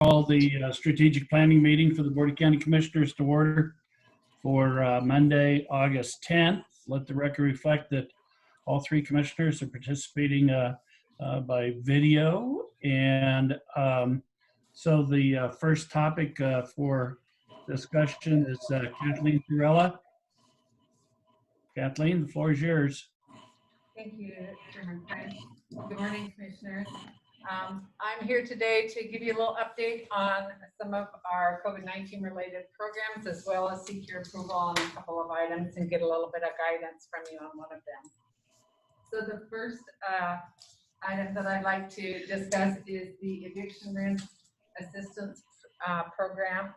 Call the strategic planning meeting for the Board of County Commissioners to order for Monday, August 10th. Let the record reflect that all three commissioners are participating by video. And so the first topic for discussion is Kathleen Turella. Kathleen, the floor is yours. Thank you, Chairman Prince. Good morning, Commissioners. I'm here today to give you a little update on some of our COVID-19 related programs, as well as seek your approval on a couple of items and get a little bit of guidance from you on one of them. So the first item that I'd like to discuss is the eviction rent assistance program.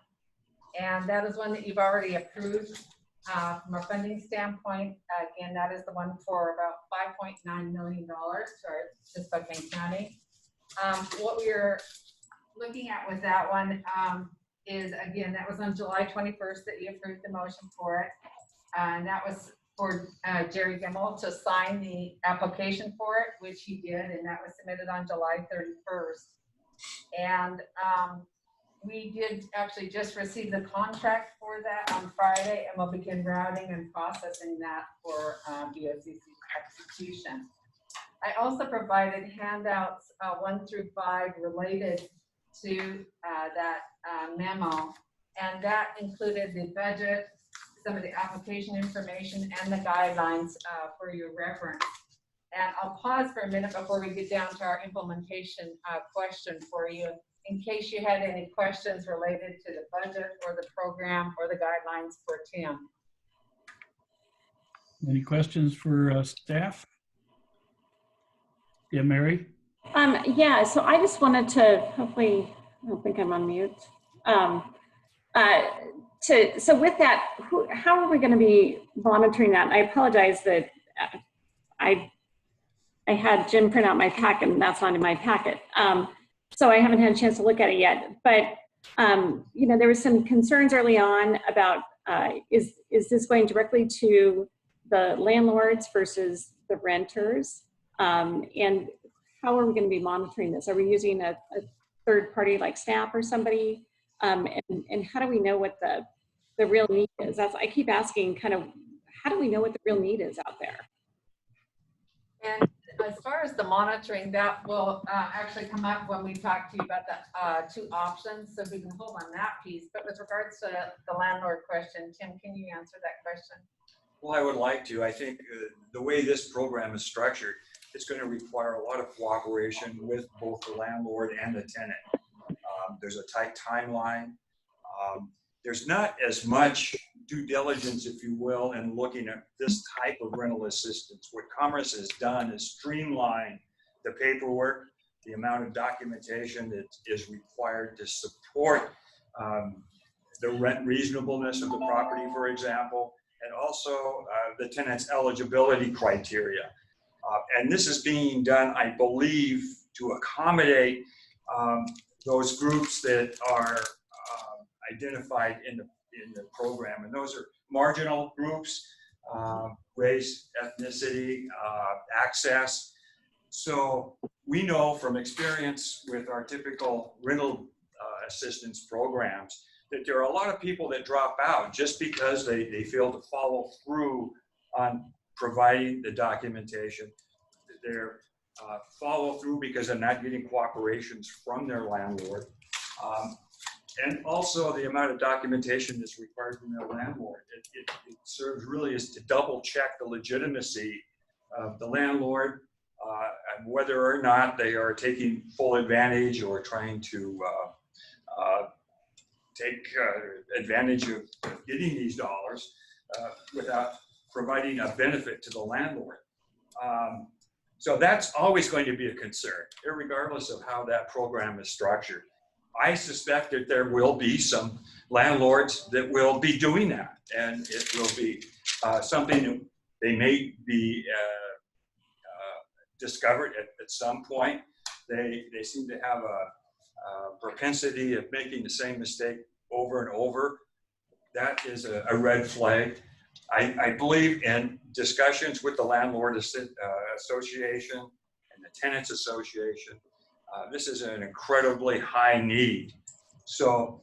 And that is one that you've already approved. From a funding standpoint, again, that is the one for about $5.9 million to Spokane County. What we are looking at with that one is, again, that was on July 21st that you approved the motion for it. And that was for Jerry Gimmel to sign the application for it, which he did, and that was submitted on July 31st. And we did actually just receive the contract for that on Friday, and we'll begin routing and processing that for BOCC execution. I also provided handouts 1 through 5 related to that memo, and that included the budget, some of the application information, and the guidelines for your reference. And I'll pause for a minute before we get down to our implementation question for you, in case you had any questions related to the budget or the program or the guidelines for Tim. Any questions for staff? Yeah, Mary? Yeah, so I just wanted to, hopefully, I don't think I'm on mute. So with that, how are we going to be monitoring that? And I apologize that I had Jim print out my packet, and that's not in my packet. So I haven't had a chance to look at it yet. But, you know, there was some concerns early on about, is this going directly to the landlords versus the renters? And how are we going to be monitoring this? Are we using a third party like staff or somebody? And how do we know what the real need is? I keep asking kind of, how do we know what the real need is out there? And as far as the monitoring, that will actually come up when we talk to you about the 2 options, so we can hold on that piece. But with regards to the landlord question, Tim, can you answer that question? Well, I would like to. I think the way this program is structured, it's going to require a lot of cooperation with both the landlord and the tenant. There's a tight timeline. There's not as much due diligence, if you will, in looking at this type of rental assistance. What Commerce has done is streamline the paperwork, the amount of documentation that is required to support the rent reasonableness of the property, for example, and also the tenant's eligibility criteria. And this is being done, I believe, to accommodate those groups that are identified in the program. And those are marginal groups, race, ethnicity, access. So we know from experience with our typical rental assistance programs that there are a lot of people that drop out just because they fail to follow through on providing the documentation. They're follow through because they're not getting cooperations from their landlord. And also the amount of documentation that's required from their landlord. It serves really as to double check the legitimacy of the landlord, and whether or not they are taking full advantage or trying to take advantage of getting these dollars without providing a benefit to the landlord. So that's always going to be a concern, regardless of how that program is structured. I suspect that there will be some landlords that will be doing that, and it will be something that they may be discovered at some point. They seem to have a propensity of making the same mistake over and over. That is a red flag. I believe in discussions with the Landlord Association and the Tenants Association. This is an incredibly high need So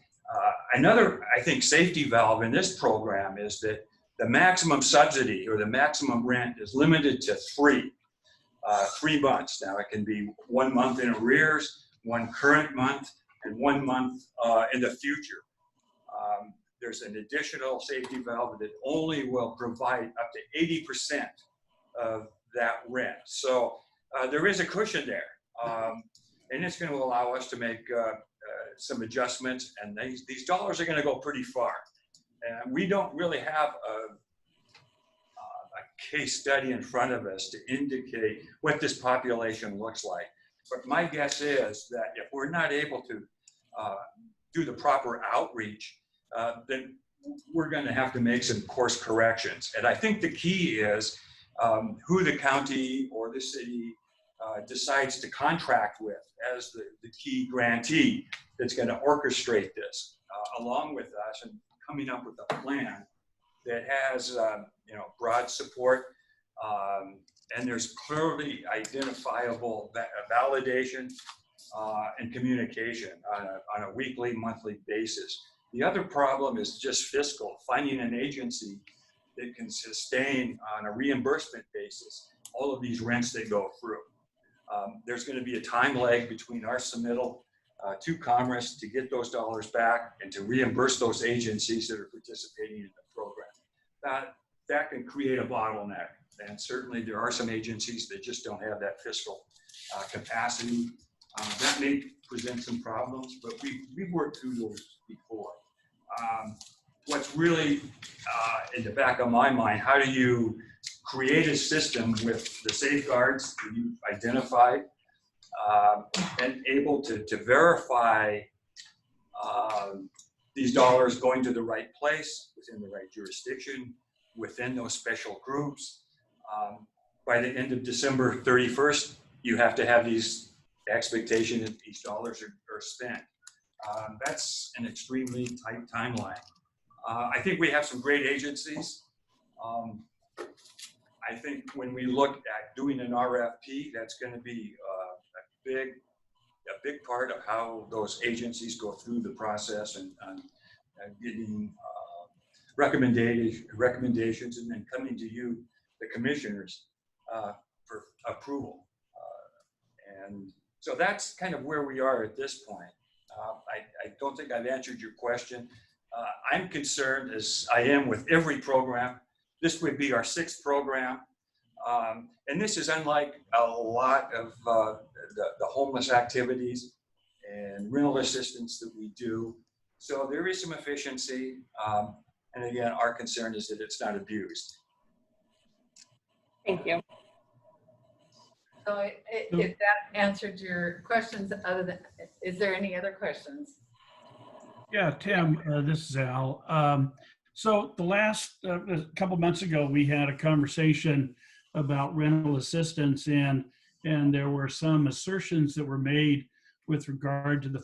another, I think, safety valve in this program is that the maximum subsidy or the maximum rent is limited to 3 months. Now it can be 1 month in arrears, 1 current month, and 1 month in the future. There's an additional safety valve that only will provide up to 80% of that rent. So there is a cushion there. And it's going to allow us to make some adjustments, and these dollars are going to go pretty far. And we don't really have a case study in front of us to indicate what this population looks like. But my guess is that if we're not able to do the proper outreach, then we're going to have to make some course corrections. And I think the key is who the county or the city decides to contract with as the key grantee that's going to orchestrate this along with us, and coming up with a plan that has broad support, and there's clearly identifiable validation and communication on a weekly, monthly basis. The other problem is just fiscal, finding an agency that can sustain on a reimbursement basis all of these rents that go through. There's going to be a time lag between our submittal to Commerce to get those dollars back and to reimburse those agencies that are participating in the program. That can create a bottleneck, and certainly there are some agencies that just don't have that fiscal capacity. That may present some problems, but we've worked through those before. What's really in the back of my mind, how do you create a system with the safeguards that you've identified and able to verify these dollars going to the right place, within the right jurisdiction, within those special groups. By the end of December 31st, you have to have these expectation that these dollars are spent. That's an extremely tight timeline. I think we have some great agencies. I think when we look at doing an RFP, that's going to be a big part of how those agencies go through the process and getting recommendations and then coming to you, the commissioners, for approval. And so that's kind of where we are at this point. I don't think I've answered your question. I'm concerned, as I am with every program. This would be our 6th program. And this is unlike a lot of the homeless activities and rental assistance that we do. So there is some efficiency. And again, our concern is that it's not abused. Thank you. So if that answered your questions, is there any other questions? Yeah, Tim, this is Al. So the last a couple months ago, we had a conversation about rental assistance, and there were some assertions that were made with regard to the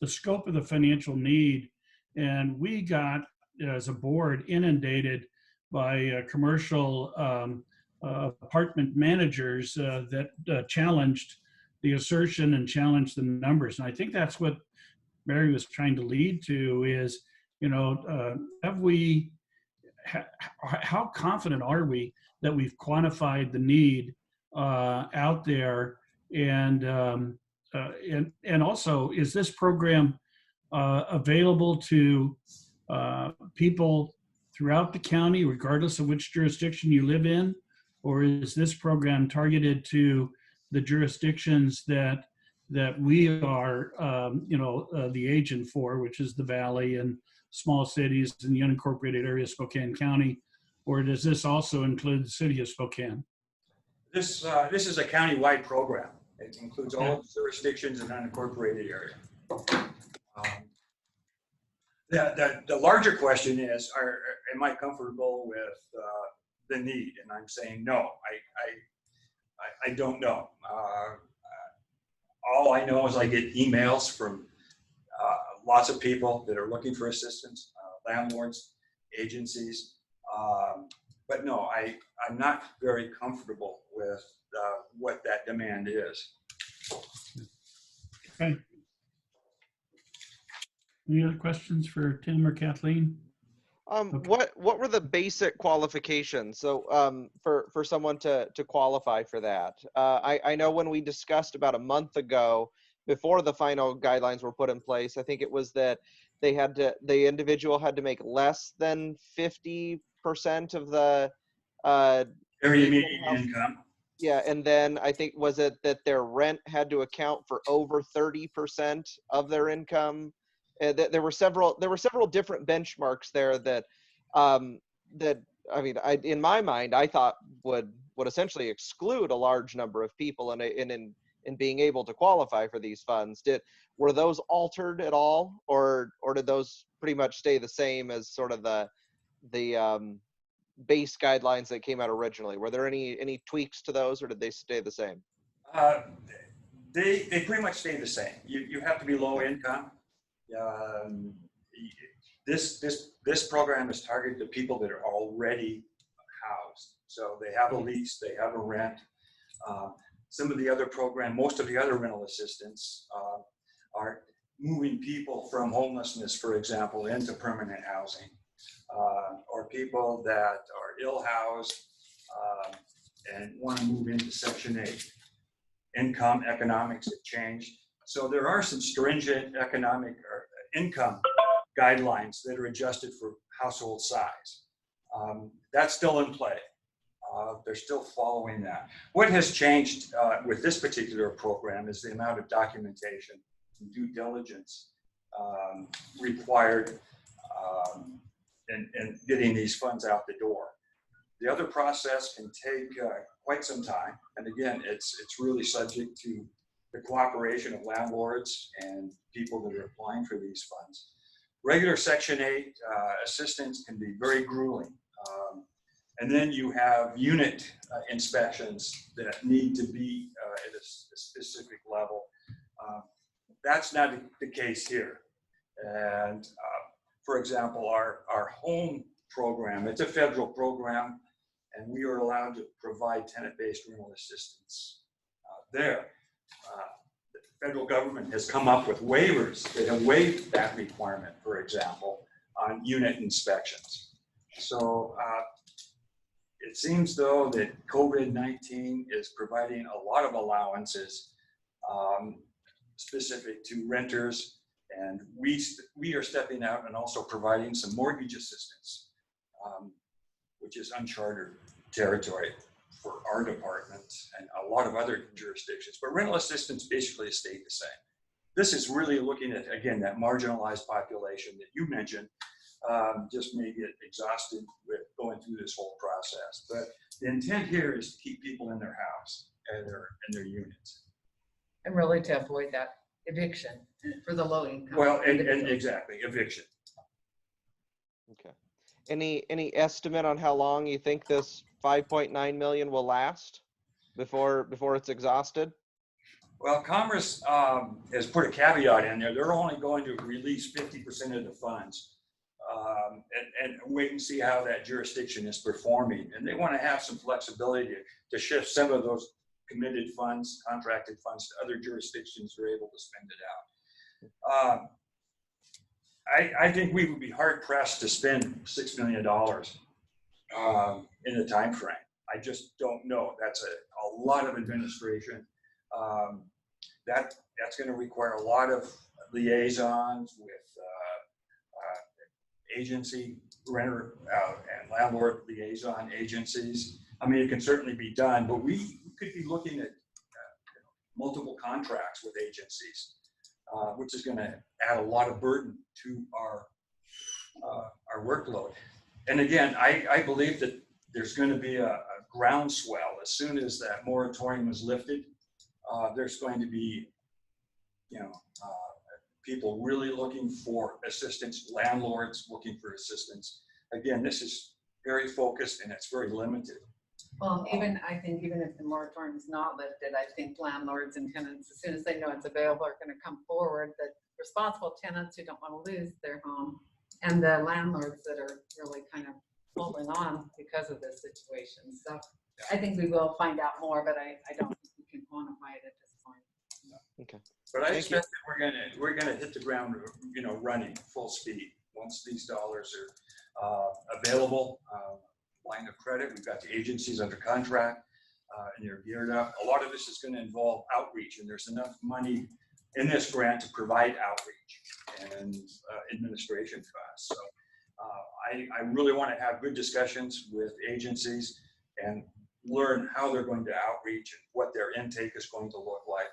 scope of the financial need. And we got, as a board, inundated by commercial apartment managers that challenged the assertion and challenged the numbers. And I think that's what Mary was trying to lead to is, how confident are we that we've quantified the need out there, and also, is this program available to people throughout the county, regardless of which jurisdiction you live in, or is this program targeted to the jurisdictions that we are, the agent for, which is the Valley and small cities in the unincorporated area of Spokane County, or does this also include the city of Spokane? This is a county-wide program. It includes all the jurisdictions in unincorporated area. The larger question is, am I comfortable with the need? And I'm saying no. I don't know. All I know is I get emails from lots of people that are looking for assistance, landlords, agencies. But no, I'm not very comfortable with what that demand is. Okay. Any other questions for Tim or Kathleen? Okay. What were the basic qualifications? So for someone to qualify for that, I know when we discussed about a month ago, before the final guidelines were put in place, I think it was that the individual had to make less than 50% of the Area median median house- income. Yeah, and then I think was it that their rent had to account for over 30% of their income. There were several different benchmarks there that that I mean, in my mind, I thought would essentially exclude a large number of people in being able to qualify for these funds. Were those altered at all, or did those pretty much stay the same as sort of the base guidelines that came out originally? Were there any tweaks to those, or did they stay the same? They pretty much stay the same. You have to be low income. This program is targeted to people that are already housed. So they have a lease, they have a rent. Some of the other most of the other rental assistance are moving people from homelessness, for example, into permanent housing, or people that are ill-housed and want to move into Section 8. Income economics have changed. So there are some stringent economic or income guidelines that are adjusted for household size. That's still in play. They're still following that. What has changed with this particular program is the amount of documentation and due diligence required in getting these funds out the door. The other process can take quite some time. And again, it's really subject to the cooperation of landlords and people that are applying for these funds. Regular Section 8 assistance can be very grueling. And then you have unit inspections that need to be at a specific level. That's not the case here. And for example, our home program, it's a federal program, and we are allowed to provide tenant-based rental assistance there. The federal government has come up with waivers that have waived that requirement, for example, on unit inspections. So it seems though that COVID-19 is providing a lot of allowances specific to renters, and we are stepping out and also providing some mortgage assistance, which is uncharted territory for our department and a lot of other jurisdictions. But rental assistance basically stayed the same. This is really looking at, again, that marginalized population that you mentioned, just may get exhausted with going through this whole process. But the intent here is to keep people in their house and their units. And really to avoid that eviction for the low income. Well, and exactly, eviction. Okay. Any estimate on how long you think this 5.9 million will last before it's exhausted? Well, Commerce has put a caveat in there. They're only going to release 50% of the funds and wait and see how that jurisdiction is performing. And they want to have some flexibility to shift some of those committed funds, contracted funds, to other jurisdictions who are able to spend it out. I think we would be hard pressed to spend $6 million in the time frame. I just don't know. That's a lot of administration. That's going to require a lot of liaisons with agency, renter, and landlord liaison agencies. I mean, it can certainly be done, but we could be looking at multiple contracts with agencies, which is going to add a lot of burden to our workload. And again, I believe that there's going to be a groundswell as soon as that moratorium is lifted. There's going to be, people really looking for assistance, landlords looking for assistance. Again, this is very focused and it's very limited. Well, I think even if the moratorium is not lifted, I think landlords and tenants, as soon as they know it's available, are going to come forward. The responsible tenants who don't want to lose their home, and the landlords that are really kind of holding on because of this situation. So I think we will find out more, but I don't think we can quantify it at this point. Okay. But I Thank expect that we're gonna hit the ground, running full speed once these dollars are available. Line of credit, we've got the agencies under contract, and they're geared up. A lot of this is going to involve outreach, and there's enough money in this grant to provide outreach and administration costs. So I really want to have good discussions with agencies and learn how they're going to outreach and what their intake is going to look like.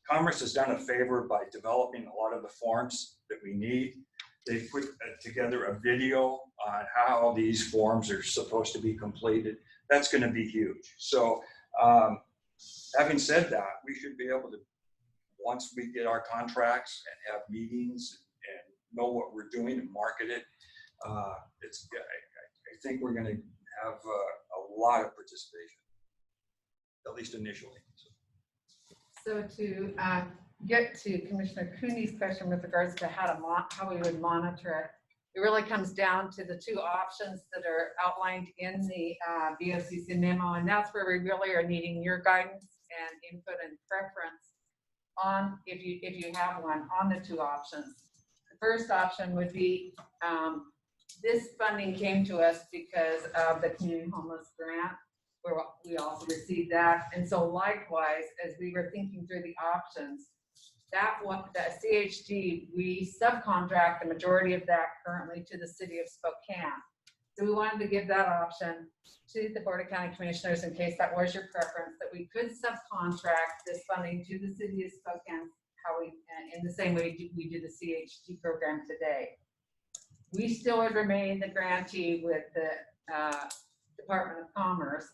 Commerce has done a favor by developing a lot of the forms that we need. They've put together a video on how these forms are supposed to be completed. That's going to be huge. So having said that, we should be able to, once we get our contracts and have meetings and know what we're doing and market it, I think we're going to have a lot of participation, at least initially. So to get to Commissioner Cooney's question with regards to how we would monitor it, it really comes down to the two options that are outlined in the BOCC memo, and that's where we really are needing your guidance and input and preference on, if you have one, on the two options. The first option would be this funding came to us because of the community homeless grant, where we also received that. And so likewise, as we were thinking through the options, that CHD, we subcontract the majority of that currently to the city of Spokane. So we wanted to give that option to the Board of County Commissioners in case that was your preference, that we could subcontract this funding to the city of Spokane, in the same way we do the CHD program today. We still would remain the grantee with the Department of Commerce,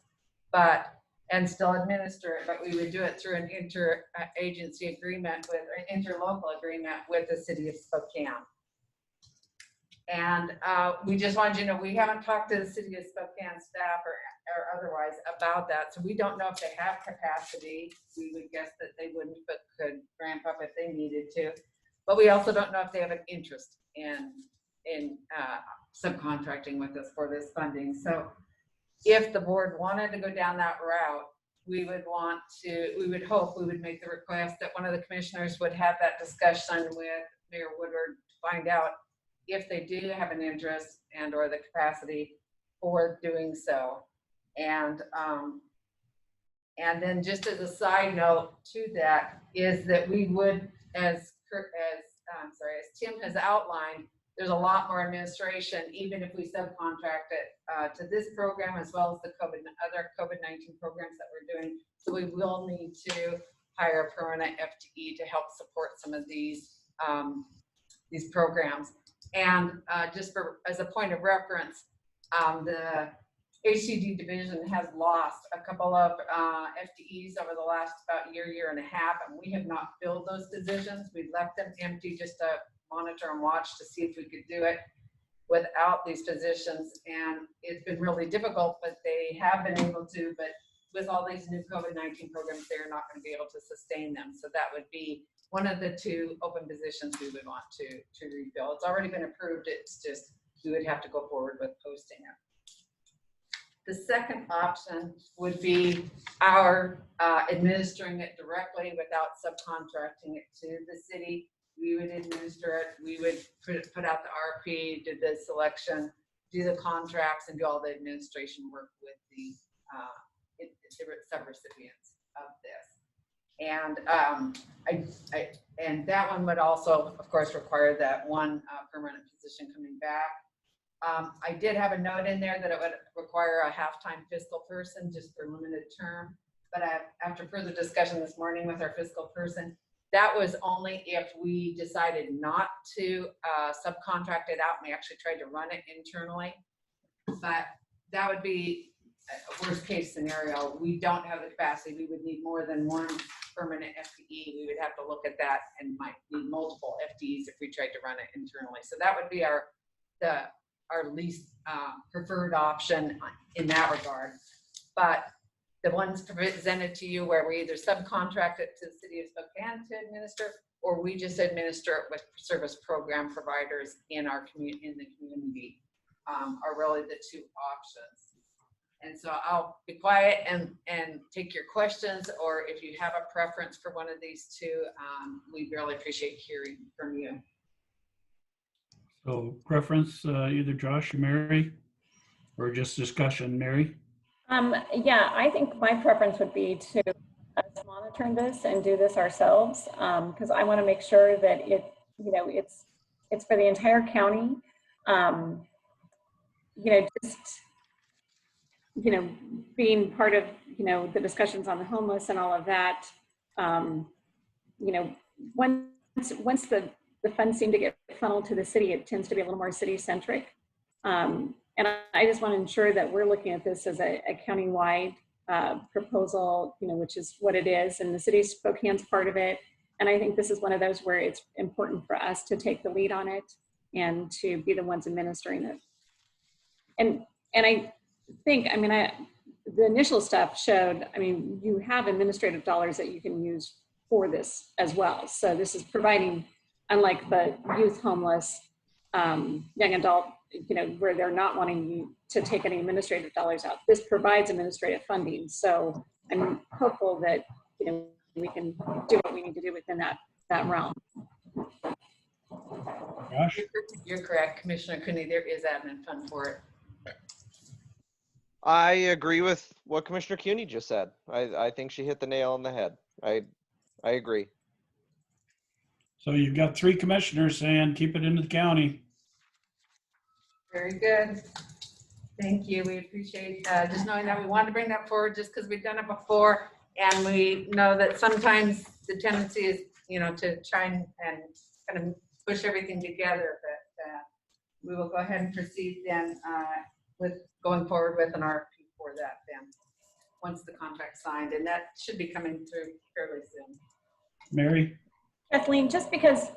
and still administer it, but we would do it through an inter-agency agreement or interlocal agreement with the city of Spokane. And we just wanted you to know, we haven't talked to the city of Spokane staff or otherwise about that. So we don't know if they have capacity. We would guess that they wouldn't, but could ramp up if they needed to. But we also don't know if they have an interest in subcontracting with us for this funding. So if the board wanted to go down that route, we would hope we would make the request that one of the commissioners would have that discussion with Mayor Woodward to find out if they do have an interest and or the capacity for doing so. And then just as a side note to that is that we would, as Tim has outlined, there's a lot more administration, even if we subcontract it to this program, as well as the other COVID-19 programs that we're doing. So we will need to hire a permanent FTE to help support some of these programs. And just as a point of reference, the HCD division has lost a couple of FTEs over the last about year and a half, and we have not filled those positions. We've left them empty just to monitor and watch to see if we could do it without these positions. And it's been really difficult, but they have been able to, but with all these new COVID-19 programs, they're not going to be able to sustain them. So that would be one of the two open positions we would want to refill. It's already been approved. It's just, we would have to go forward with posting it. The second option would be our administering it directly without subcontracting it to the city. We would administer it. We would put out the RFP, do the selection, do the contracts, and do all the administration work with the sub-recipients of this. And that one would also, of course, require that one permanent position coming back. I did have a note in there that it would require a half-time fiscal person just for limited term. But after further discussion this morning with our fiscal person, that was only if we decided not to subcontract it out and we actually tried to run it internally. But that would be a worst case scenario. We don't have the capacity. We would need more than one permanent FTE. We would have to look at that and might need multiple FTEs if we tried to run it internally. So that would be our least preferred option in that regard. But the ones presented to you where we either subcontract it to the city of Spokane to administer, or we just administer it with service program providers in the community are really the two options. And so I'll be quiet and take your questions, or if you have a preference for one of these two, we really appreciate hearing from you. So preference, either Josh or Mary, or just discussion, Mary? Yeah, I think my preference would be to us monitor this and do this ourselves, because I want to make sure that it's for the entire county. Just being part of the discussions on the homeless and all of that. Once the funds seem to get funneled to the city, it tends to be a little more city centric. And I just want to ensure that we're looking at this as a county-wide proposal, which is what it is, and the city of Spokane's part of it. And I think this is one of those where it's important for us to take the lead on it and to be the ones administering it. And I think, the initial stuff showed, you have administrative dollars that you can use for this as well. So this is providing, unlike the youth homeless, young adult, where they're not wanting you to take any administrative dollars out. This provides administrative funding. So I'm hopeful that, we can do what we need to do within that realm. Josh? You're correct, Commissioner Cooney, there is admin fund for it. I agree with what Commissioner CUNY just said. I think she hit the nail on the head. I agree. So you've got 3 commissioners saying keep it into the county. Very good. Thank you. We appreciate just knowing that we wanted to bring that forward just because we've done it before. And we know that sometimes the tendency is, to try and kind of push everything together. But we will go ahead and proceed then with going forward with an RFP for that then, once the contract's signed. And that should be coming through fairly soon. Mary? Kathleen, just because,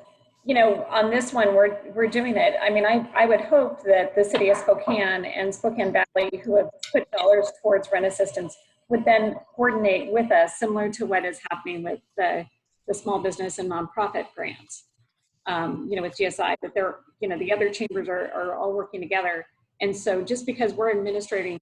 on this one, we're doing it. I would hope that the city of Spokane and Spokane Valley, who have put dollars towards rent assistance, would then coordinate with us, similar to what is happening with the small business and nonprofit grants, with GSI, that they're, the other chambers are all working together. And so just because we're administrating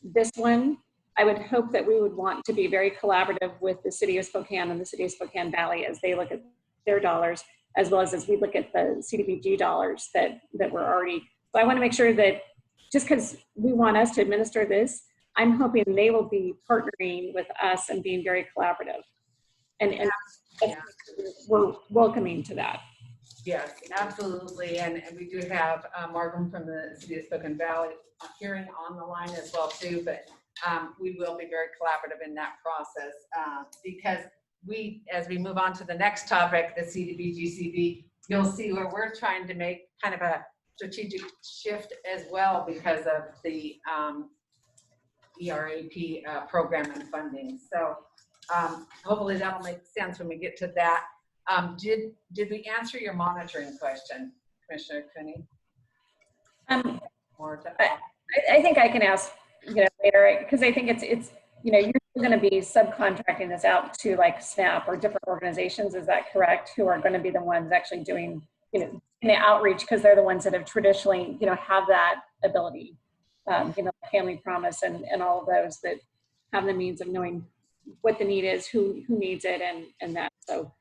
this one, I would hope that we would want to be very collaborative with the city of Spokane and the city of Spokane Valley as they look at their dollars, as well as we look at the CDBG dollars that we're already. So I want to make sure that just because we want us to administer this, I'm hoping they will be partnering with us and being very collaborative. And Yeah. we're welcoming to that. Yes, absolutely. And we do have Marvin from the city of Spokane Valley hearing on the line as well too, but we will be very collaborative in that process because as we move on to the next topic, the CDBG-CB, you'll see where we're trying to make kind of a strategic shift as well because of the ERAP program and funding. So hopefully that'll make sense when we get to that. Did we answer your monitoring question, Commissioner Cooney? I think I can ask later, because I think it's you're going to be subcontracting this out to like SNAP or different organizations. Is that correct? Who are going to be the ones actually doing in the outreach, because they're the ones that have traditionally have that ability. Family Promise and all of those that have the means of knowing what the need is, who needs it, and that. So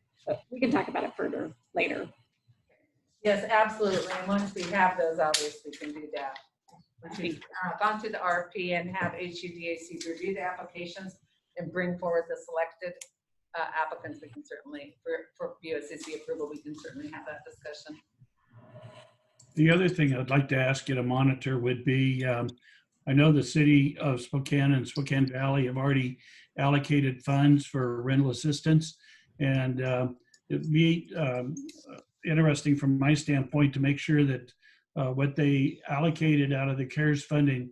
we can talk about it further later. Yes, absolutely. And once we have those, obviously we can do that. Once we've gone through the RFP and have HUDAC review the applications and bring forward the selected applicants, we can certainly, for BOCC approval, we can certainly have that discussion. The other thing I'd like to ask you to monitor would be, I know the city of Spokane and Spokane Valley have already allocated funds for rental assistance. And it'd be interesting from my standpoint to make sure that what they allocated out of the CARES funding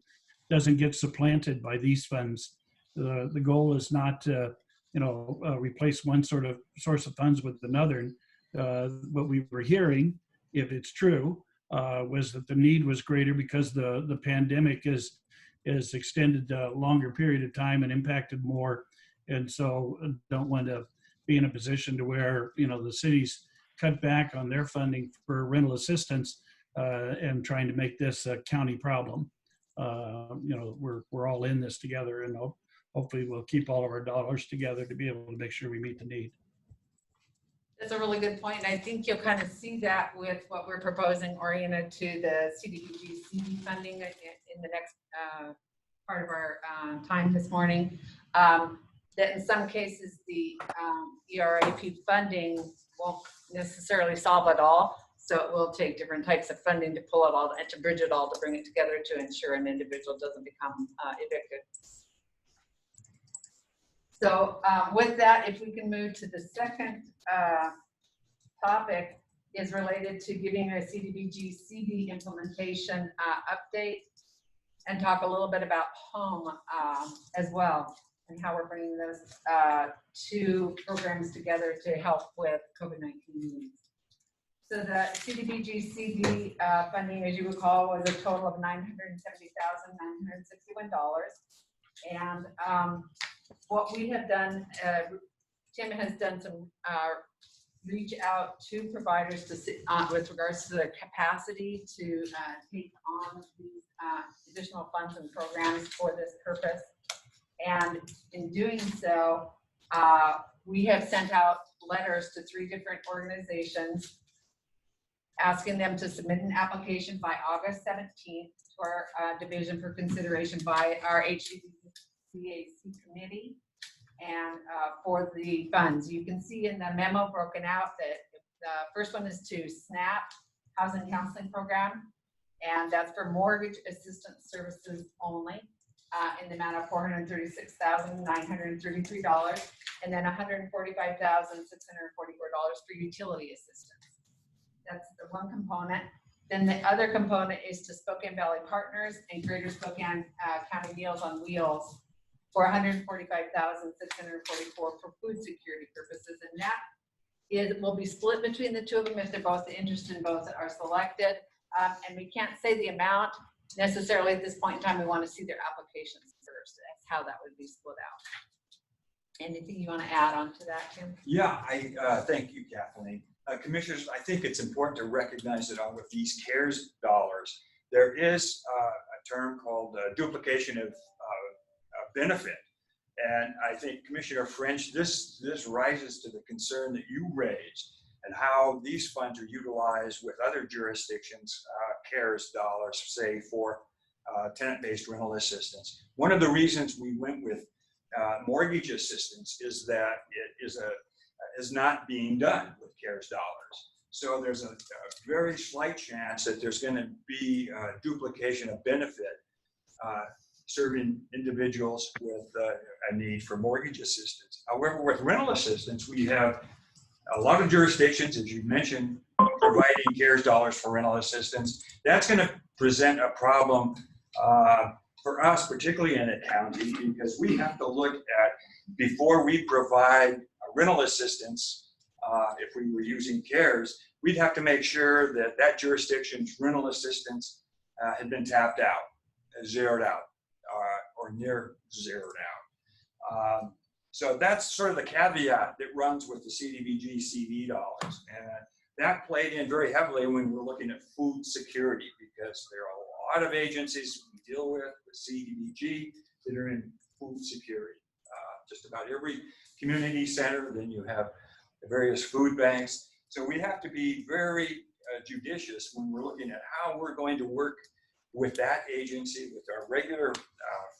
doesn't get supplanted by these funds. The goal is not to, replace one sort of source of funds with another. What we were hearing, if it's true, was that the need was greater because the pandemic is extended a longer period of time and impacted more. And so don't want to be in a position to where, the cities cut back on their funding for rental assistance and trying to make this a county problem. you know, we're all in this together, and hopefully we'll keep all of our dollars together to be able to make sure we meet the need. That's a really good point. And I think you'll kind of see that with what we're proposing oriented to the CDBG CD funding in the next part of our time this morning. That in some cases, the ERAP funding won't necessarily solve it all. So it will take different types of funding to pull it all and to bridge it all, to bring it together to ensure an individual doesn't become evicted. So with that, if we can move to the second topic, is related to giving a CDBG CD implementation update, and talk a little bit about home as well, and how we're bringing those two programs together to help with COVID-19 needs. So the CDBG CD funding, as you recall, was a total of $970,961. And what we have done, Tim has done some reach out to providers to sit with regards to the capacity to take on these additional funds and programs for this purpose. And in doing so, we have sent out letters to 3 different organizations asking them to submit an application by August 17th to our division for consideration by our HCCAC committee, and for the funds. You can see in the memo broken out that the first one is to SNAP Housing Counseling Program, and that's for mortgage assistance services only, in the amount of $436,933, and then $145,644 for utility assistance. That's the one component. Then the other component is to Spokane Valley Partners and Greater Spokane County Meals on Wheels for $145,644 for food security purposes, and that will be split between the 2 of them if they're both interested in both are selected. And we can't say the amount necessarily at this point in time. We want to see their applications first. That's how that would be split out. Anything you want to add on to that, Tim? Yeah, thank you, Kathleen. Commissioners, I think it's important to recognize that with these CARES dollars, there is a term called duplication of benefit. And I think, Commissioner French, this rises to the concern that you raised, and how these funds are utilized with other jurisdictions, CARES dollars, say for tenant-based rental assistance. One of the reasons we went with mortgage assistance is that it is not being done with CARES dollars. So there's a very slight chance that there's going to be a duplication of benefit serving individuals with a need for mortgage assistance. However, with rental assistance, we have a lot of jurisdictions, as you mentioned, providing CARES dollars for rental assistance. That's going to present a problem for us, particularly in a county, because we have to look at, before we provide rental assistance, if we were using CARES, we'd have to make sure that that jurisdiction's rental assistance had been tapped out, zeroed out, or near zeroed out. So that's sort of the caveat that runs with the CDBG CD dollars. And that played in very heavily when we're looking at food security, because there are a lot of agencies we deal with CDBG that are in food security. Just about every community center, then you have the various food banks. So we have to be very judicious when we're looking at how we're going to work with that agency, with our regular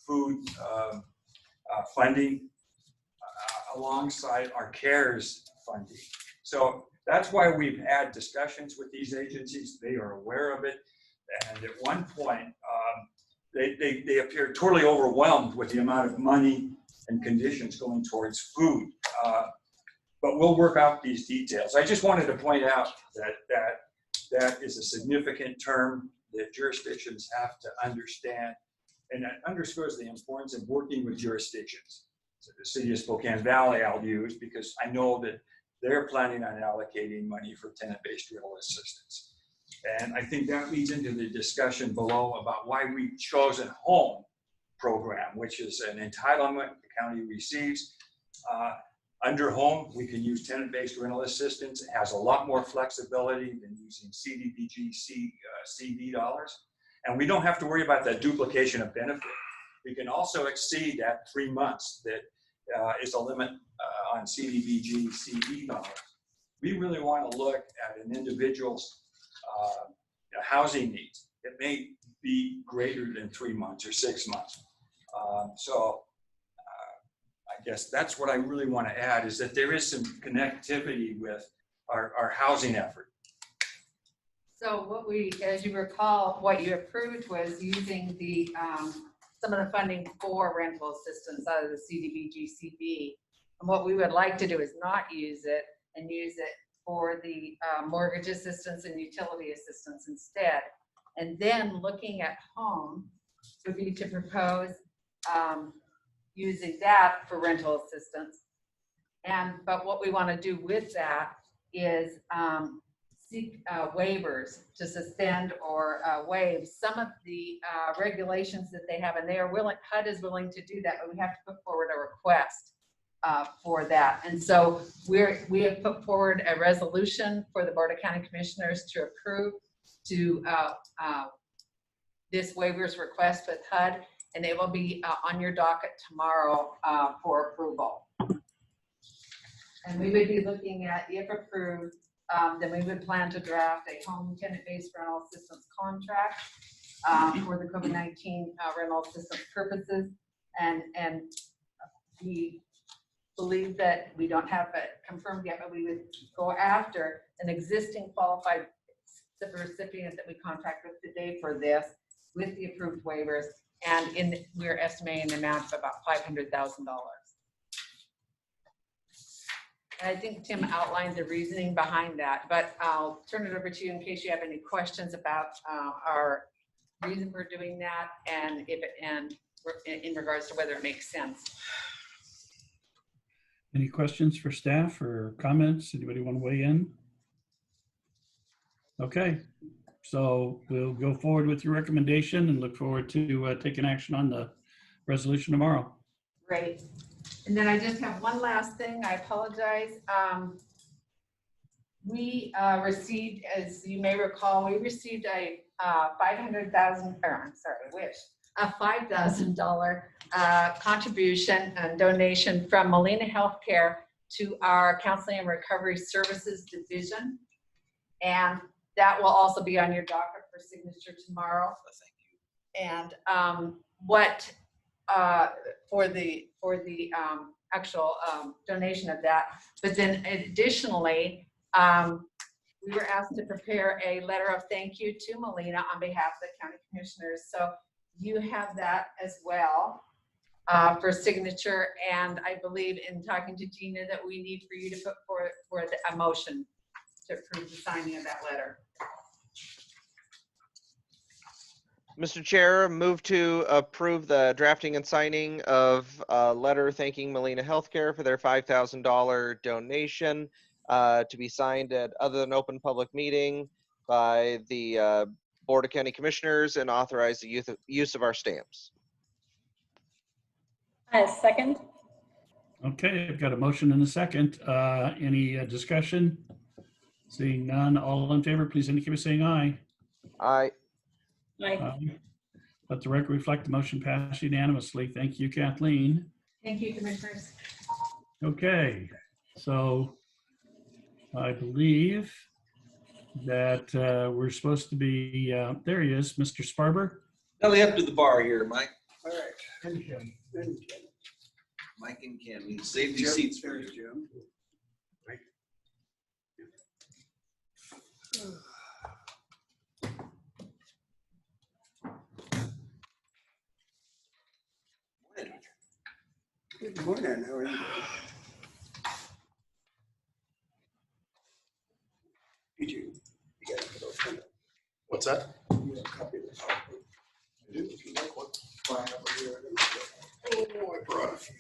food funding, alongside our CARES funding. So that's why we've had discussions with these agencies. They are aware of it. And at one point, they appeared totally overwhelmed with the amount of money and conditions going towards food. But we'll work out these details. I just wanted to point out that is a significant term that jurisdictions have to understand, and that underscores the importance of working with jurisdictions. So the city of Spokane Valley I'll use, because I know that they're planning on allocating money for tenant-based rental assistance. And I think that leads into the discussion below about why we've chosen home program, which is an entitlement the county receives. Under home, we can use tenant-based rental assistance. It has a lot more flexibility than using CDBG CD dollars. And we don't have to worry about that duplication of benefit. We can also exceed that 3 months that is a limit on CDBG CD dollars. We really want to look at an individual's housing needs. It may be greater than 3 months or 6 months. I guess that's what I really want to add, is that there is some connectivity with our housing effort. So what we, as you recall, what you approved was using the, some of the funding for rental assistance out of the CDBG-CB. And what we would like to do is not use it and use it for the mortgage assistance and utility assistance instead. And then looking at home would be to propose using that for rental assistance. But what we want to do with that is seek waivers to suspend or waive some of the regulations that they have, and they are willing, HUD is willing to do that, but we have to put forward a request for that. And so we have put forward a resolution for the Board of County Commissioners to approve to this waivers request with HUD, and it will be on your docket tomorrow for approval. And we would be looking at, if approved, then we would plan to draft a home tenant-based rental assistance contract for the COVID-19 rental assistance purposes. And we believe that we don't have it confirmed yet, but we would go after an existing qualified recipient that we contract with today for this, with the approved waivers, and we're estimating an amount of about $500,000. And I think Tim outlined the reasoning behind that, but I'll turn it over to you in case you have any questions about our reason for doing that, and in regards to whether it makes sense. Any questions for staff or comments? Anybody want to weigh in? Okay, so we'll go forward with your recommendation and look forward to taking action on the resolution tomorrow. Great. And then I just have one last thing. I apologize. We received, as you may recall, we received a $5,000 contribution and donation from Molina Healthcare to our Counseling and Recovery Services Division. And that will also be on your docket for signature tomorrow. Thank you. And what for the actual donation of that. But then additionally, we were asked to prepare a letter of thank you to Molina on behalf of the county commissioners. So you have that as well for signature. And I believe in talking to Gina that we need for you to put forward a motion to approve the signing of that letter. Mr. Chair, move to approve the drafting and signing of a letter thanking Molina Healthcare for their $5,000 donation to be signed at other than open public meeting by the Board of County Commissioners, and authorize the use of our stamps. Second. Okay, I've got a motion and a second. Any discussion? Seeing none, all in favor, please indicate by saying aye. Aye. Aye. Let the record reflect the motion passed unanimously. Thank you, Kathleen. Thank you, commissioners. Okay, so I believe that we're supposed to be, there he is, Mr. Sparber. Belly up to the bar here, Mike. All right. Mike and Ken, we saved these seats for you. Jim. Good morning. How are you? Did you get it? What's that? You have a copy of this? I do, if you like one. Fine, over here. Oh, I brought a few.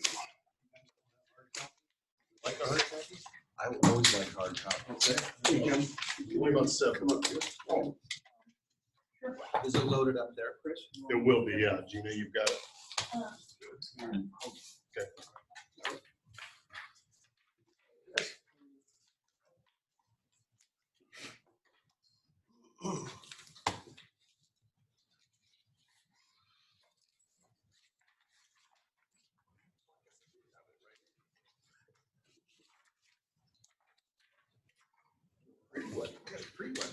Like a hard copy? I always like hard copies. Hey, Jim. Only about 7. Come up here. Oh, Is it loaded up there, Chris? It will be, yeah. Gina, you've got it. Okay. free one.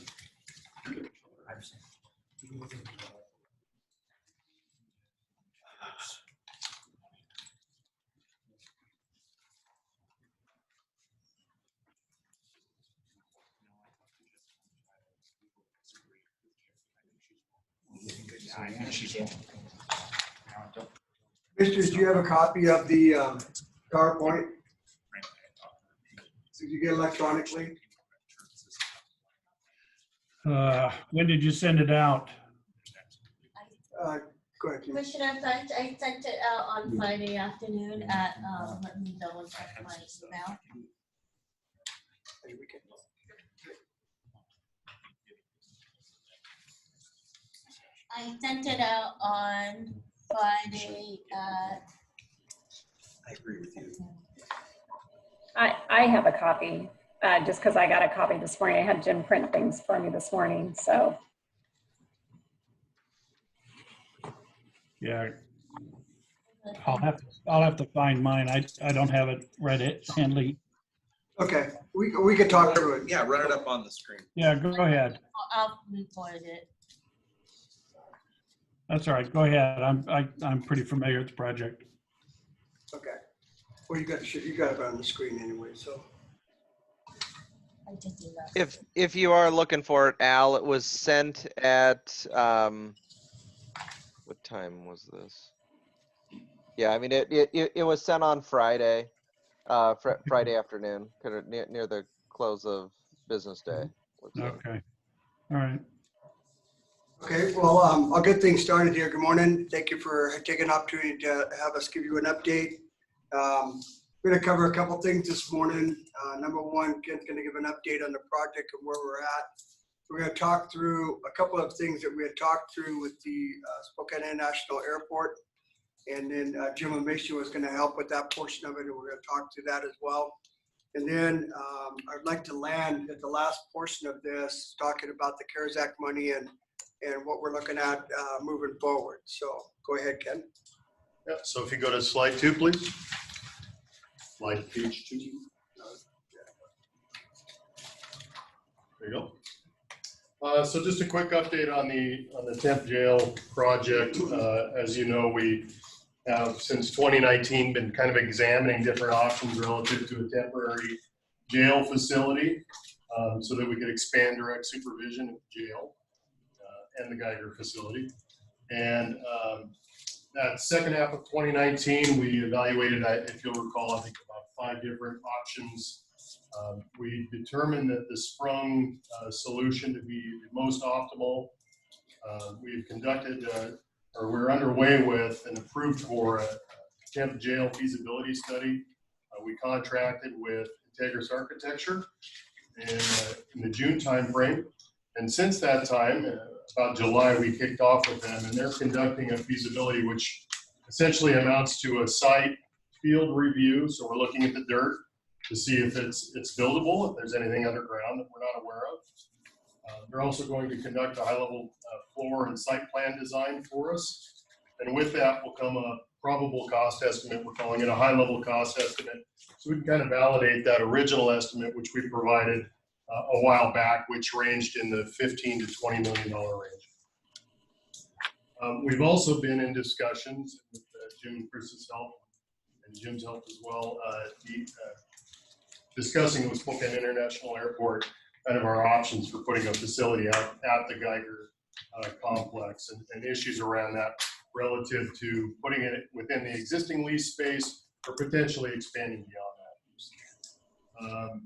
Commissioners, do you have a copy of the PowerPoint? Did you get electronically? When did you send it out? Go ahead, Keith. Commissioner, I sent it out on Friday afternoon at, let me double check my email. I sent it out on Friday at, I agree with you. I have a copy, just because I got a copy this morning. I had Jim print things for me this morning, so. Yeah, I'll have to find mine. I don't have it read handy. Okay, we could talk through it. Yeah, run it up on the screen. Yeah, go ahead. I'll report it. That's all right. Go ahead. I'm pretty familiar with the project. Okay. Well, you got it on the screen anyway, so. I just emailed. If you are looking for it, Al, it was sent at, what time was this? Yeah, I mean, it was sent on Friday, Friday afternoon, kind of near the close of business day. looks like. Okay. All right. Okay, well, I'll get things started here. Good morning. Thank you for taking an opportunity to have us give you an update. We're going to cover a couple things this morning. Number one, Ken's going to give an update on the project and where we're at. We're going to talk through a couple of things that we had talked through with the Spokane International Airport. And then Jim Amici was going to help with that portion of it, and we're going to talk through that as well. And then I'd like to land at the last portion of this, talking about the CARES Act money and what we're looking at moving forward. So go ahead, Ken. Yeah, so if you go to slide 2, please. Slide page 2. There you go. So just a quick update on the temp jail project. As you know, we have since 2019 been kind of examining different options relative to a temporary jail facility so that we could expand direct supervision at the jail and the Geiger facility. And that second half of 2019, we evaluated, if you'll recall, I think about 5 different options. We determined that the sprung solution to be the most optimal. We've conducted, or we're underway with and approved for a temp jail feasibility study. We contracted with Integris Architecture in the June timeframe. And since that time, about July, we kicked off with them, and they're conducting a feasibility, which essentially amounts to a site field review. So we're looking at the dirt to see if it's buildable, if there's anything underground that we're not aware of. They're also going to conduct a high-level floor and site plan design for us. And with that will come a probable cost estimate. We're calling it a high-level cost estimate. So we can kind of validate that original estimate, which we provided a while back, which ranged in the $15 to $20 million range. We've also been in discussions with Jim and Chris's help, and Jim's help as well, discussing with Spokane International Airport kind of our options for putting a facility out at the Geiger complex and issues around that relative to putting it within the existing lease space or potentially expanding beyond that.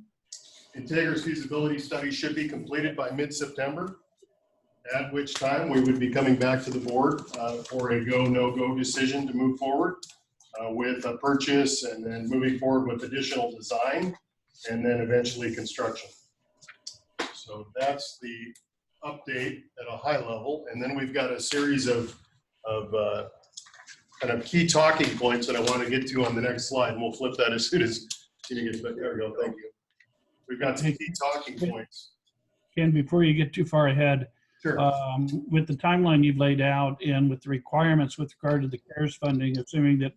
Integris feasibility study should be completed by mid-September, at which time we would be coming back to the board for a go, no-go decision to move forward with a purchase and then moving forward with additional design and then eventually construction. So that's the update at a high level. And then we've got a series of kind of key talking points that I want to get to on the next slide. And we'll flip that as soon as Tina gets back. There we go. Thank you. We've got some key talking points. Ken, before you get too far ahead, Sure. with the timeline you've laid out and with the requirements with regard to the CARES funding, assuming that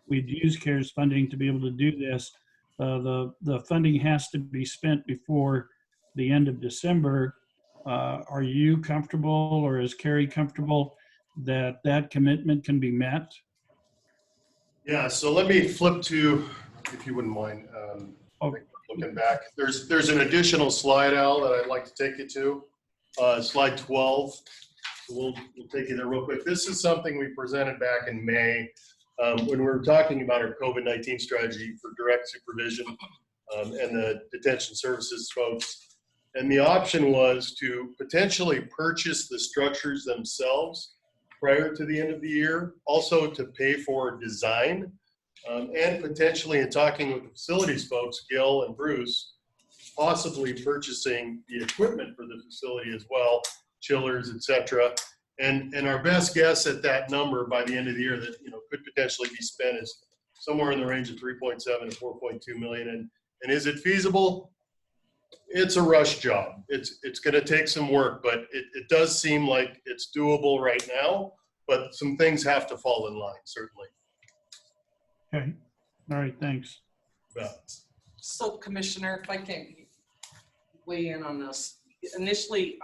we'd use CARES funding to be able to do this, the funding has to be spent before the end of December. Are you comfortable, or is Carrie comfortable that that commitment can be met? Yeah, so let me flip to, if you wouldn't mind, Oh. looking back. There's an additional slide, Al, that I'd like to take you to. Slide 12. So we'll take you there real quick. This is something we presented back in May when we were talking about our COVID-19 strategy for direct supervision and the detention services folks. And the option was to potentially purchase the structures themselves prior to the end of the year, also to pay for design, and potentially in talking with the facilities folks, Gil and Bruce, possibly purchasing the equipment for the facility as well, chillers, et cetera. And our best guess at that number by the end of the year that could potentially be spent is somewhere in the range of 3.7 to 4.2 million. And is it feasible? It's a rush job. It's going to take some work, but it does seem like it's doable right now. But some things have to fall in line, certainly. Okay. All right. Thanks. Yeah. So, Commissioner, if I can weigh in on this. Initially,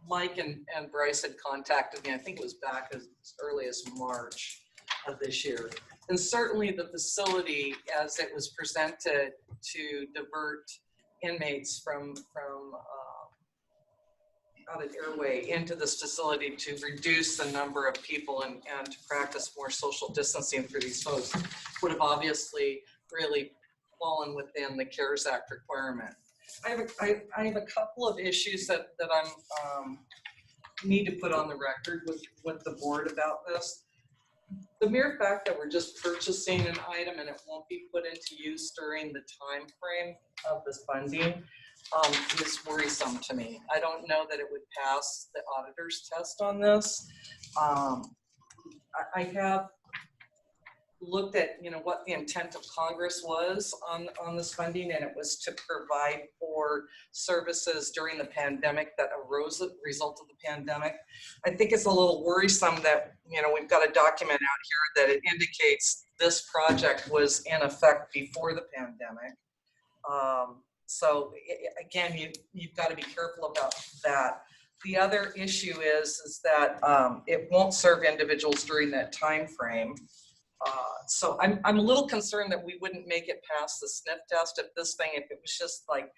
Mike and Bryce had contacted me, I think it was back as early as March of this year. And certainly the facility, as it was presented to divert inmates from out of Airway into this facility to reduce the number of people and to practice more social distancing for these folks, would have obviously really fallen within the CARES Act requirement. I have a couple of issues that I'm need to put on the record with the board about this. The mere fact that we're just purchasing an item and it won't be put into use during the time frame of this funding is worrisome to me. I don't know that it would pass the auditor's test on this. I have looked at what the intent of Congress was on this funding, and it was to provide for services during the pandemic that arose as a result of the pandemic. I think it's a little worrisome that we've got a document out here that it indicates this project was in effect before the pandemic. So again, you've got to be careful about that. The other issue is that it won't serve individuals during that time frame. So I'm a little concerned that we wouldn't make it past the sniff test if it was just like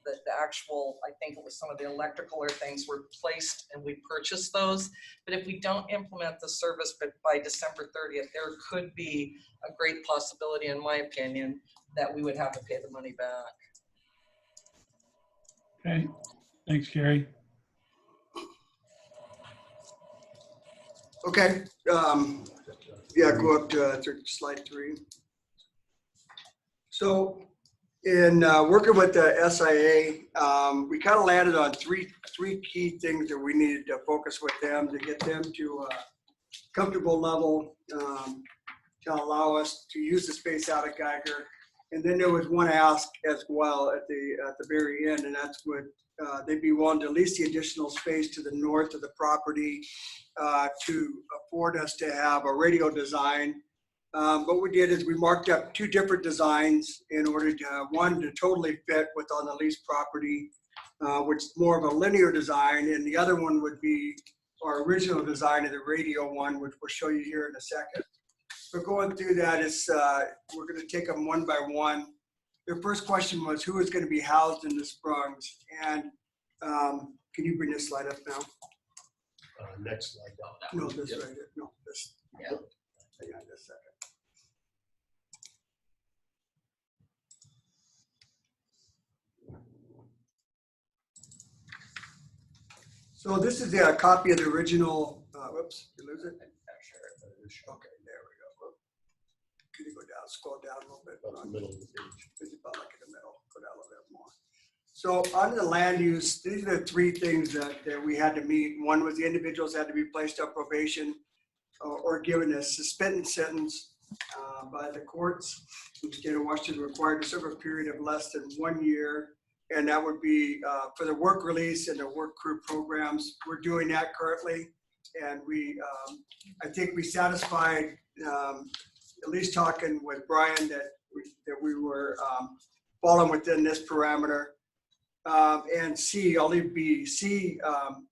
the actual, I think it was some of the electrical or things were placed and we purchased those. But if we don't implement the service by December 30th, there could be a great possibility, in my opinion, that we would have to pay the money back. Okay. Thanks, Carrie. Okay. Yeah, go up to slide 3. So in working with the SIA, we kind of landed on three key things that we needed to focus with them to get them to a comfortable level to allow us to use the space out at Geiger. And then there was one ask as well at the very end, and that's what they'd be willing to lease the additional space to the north of the property to afford us to have a radio design. What we did is we marked up 2 different designs in order to, one to totally fit with on the leased property, which is more of a linear design, and the other one would be our original design of the radio one, which we'll show you here in a second. So going through that is, we're going to take them one by one. Their first question was, who is going to be housed in the Sprungs? And can you bring this slide up now? Next slide. No, this right here. No, this. Yeah. Hang on just a second. So this is a copy of the original. Whoops, you lose it? Okay, there we go. Can you go down, scroll down a little bit? About the middle of the page. It's about like in the middle. Go down a little bit more. So on the land use, these are the 3 things that we had to meet. One was the individuals had to be placed on probation or given a suspended sentence by the courts. The state of Washington required to serve a period of less than 1 year. And that would be for the work release and the work crew programs. We're doing that currently. And I think we satisfied, at least talking with Brian, that we were falling within this parameter. And C, I'll leave B. C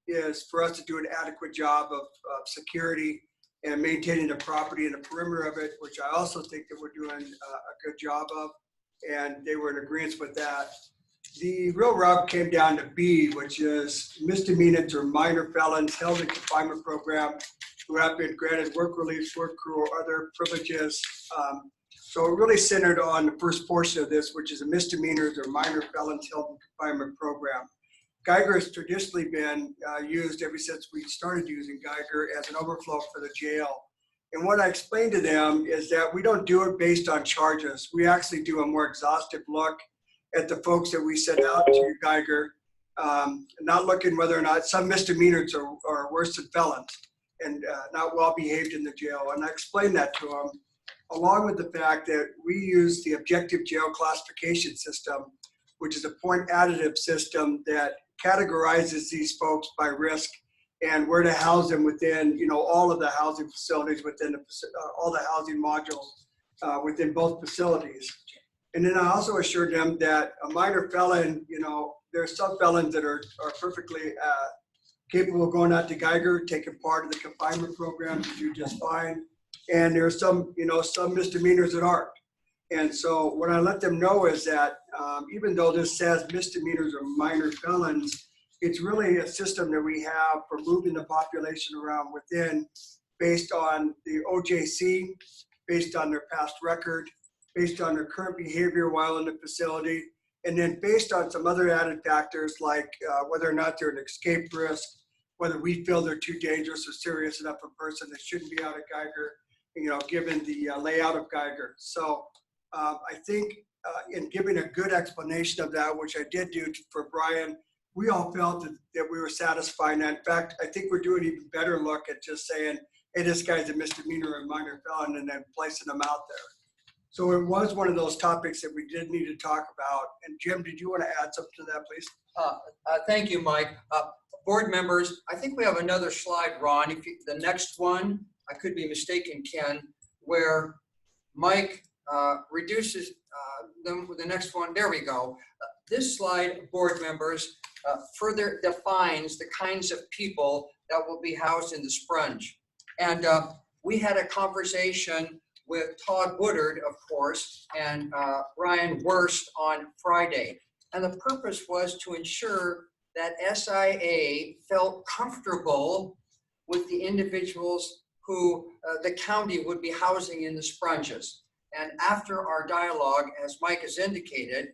is for us to do an adequate job of security and maintaining the property and the perimeter of it, which I also think that we're doing a good job of. And they were in agreement with that. The real rub came down to B, which is misdemeanors or minor felons held in confinement program who have been granted work release, work crew, or other privileges. So it really centered on the first portion of this, which is a misdemeanors or minor felons held in confinement program. Geiger has traditionally been used ever since we started using Geiger as an overflow for the jail. And what I explained to them is that we don't do it based on charges. We actually do a more exhaustive look at the folks that we send out to Geiger, not looking whether or not some misdemeanors are worse than felons and not well behaved in the jail. And I explained that to them, along with the fact that we use the objective jail classification system, which is a point additive system that categorizes these folks by risk and where to house them within, all of the housing facilities within all the housing modules within both facilities. And then I also assured them that a minor felon, there are some felons that are perfectly capable of going out to Geiger, taking part of the confinement program to do just fine. And there are some, some misdemeanors that aren't. And so what I let them know is that even though this says misdemeanors or minor felons, it's really a system that we have for moving the population around within based on the OJC, based on their past record, based on their current behavior while in the facility, and then based on some other added factors like whether or not they're an escape risk, whether we feel they're too dangerous or serious enough a person that shouldn't be out of Geiger, given the layout of Geiger. So I think in giving a good explanation of that, which I did do for Brian, we all felt that we were satisfied. And in fact, I think we're doing an even better look at just saying, hey, this guy's a misdemeanor and minor felon, and then placing them out there. So it was one of those topics that we did need to talk about. And Jim, did you want to add something to that, please? Thank you, Mike. Board members, I think we have another slide, Ron. If the next one, I could be mistaken, Ken, where Mike reduces the next one. There we go. This slide, board members, further defines the kinds of people that will be housed in the Sprunge. And we had a conversation with Todd Woodard, of course, and Ryan Wurst on Friday. And the purpose was to ensure that SIA felt comfortable with the individuals who the county would be housing in the Sprunges. And after our dialogue, as Mike has indicated,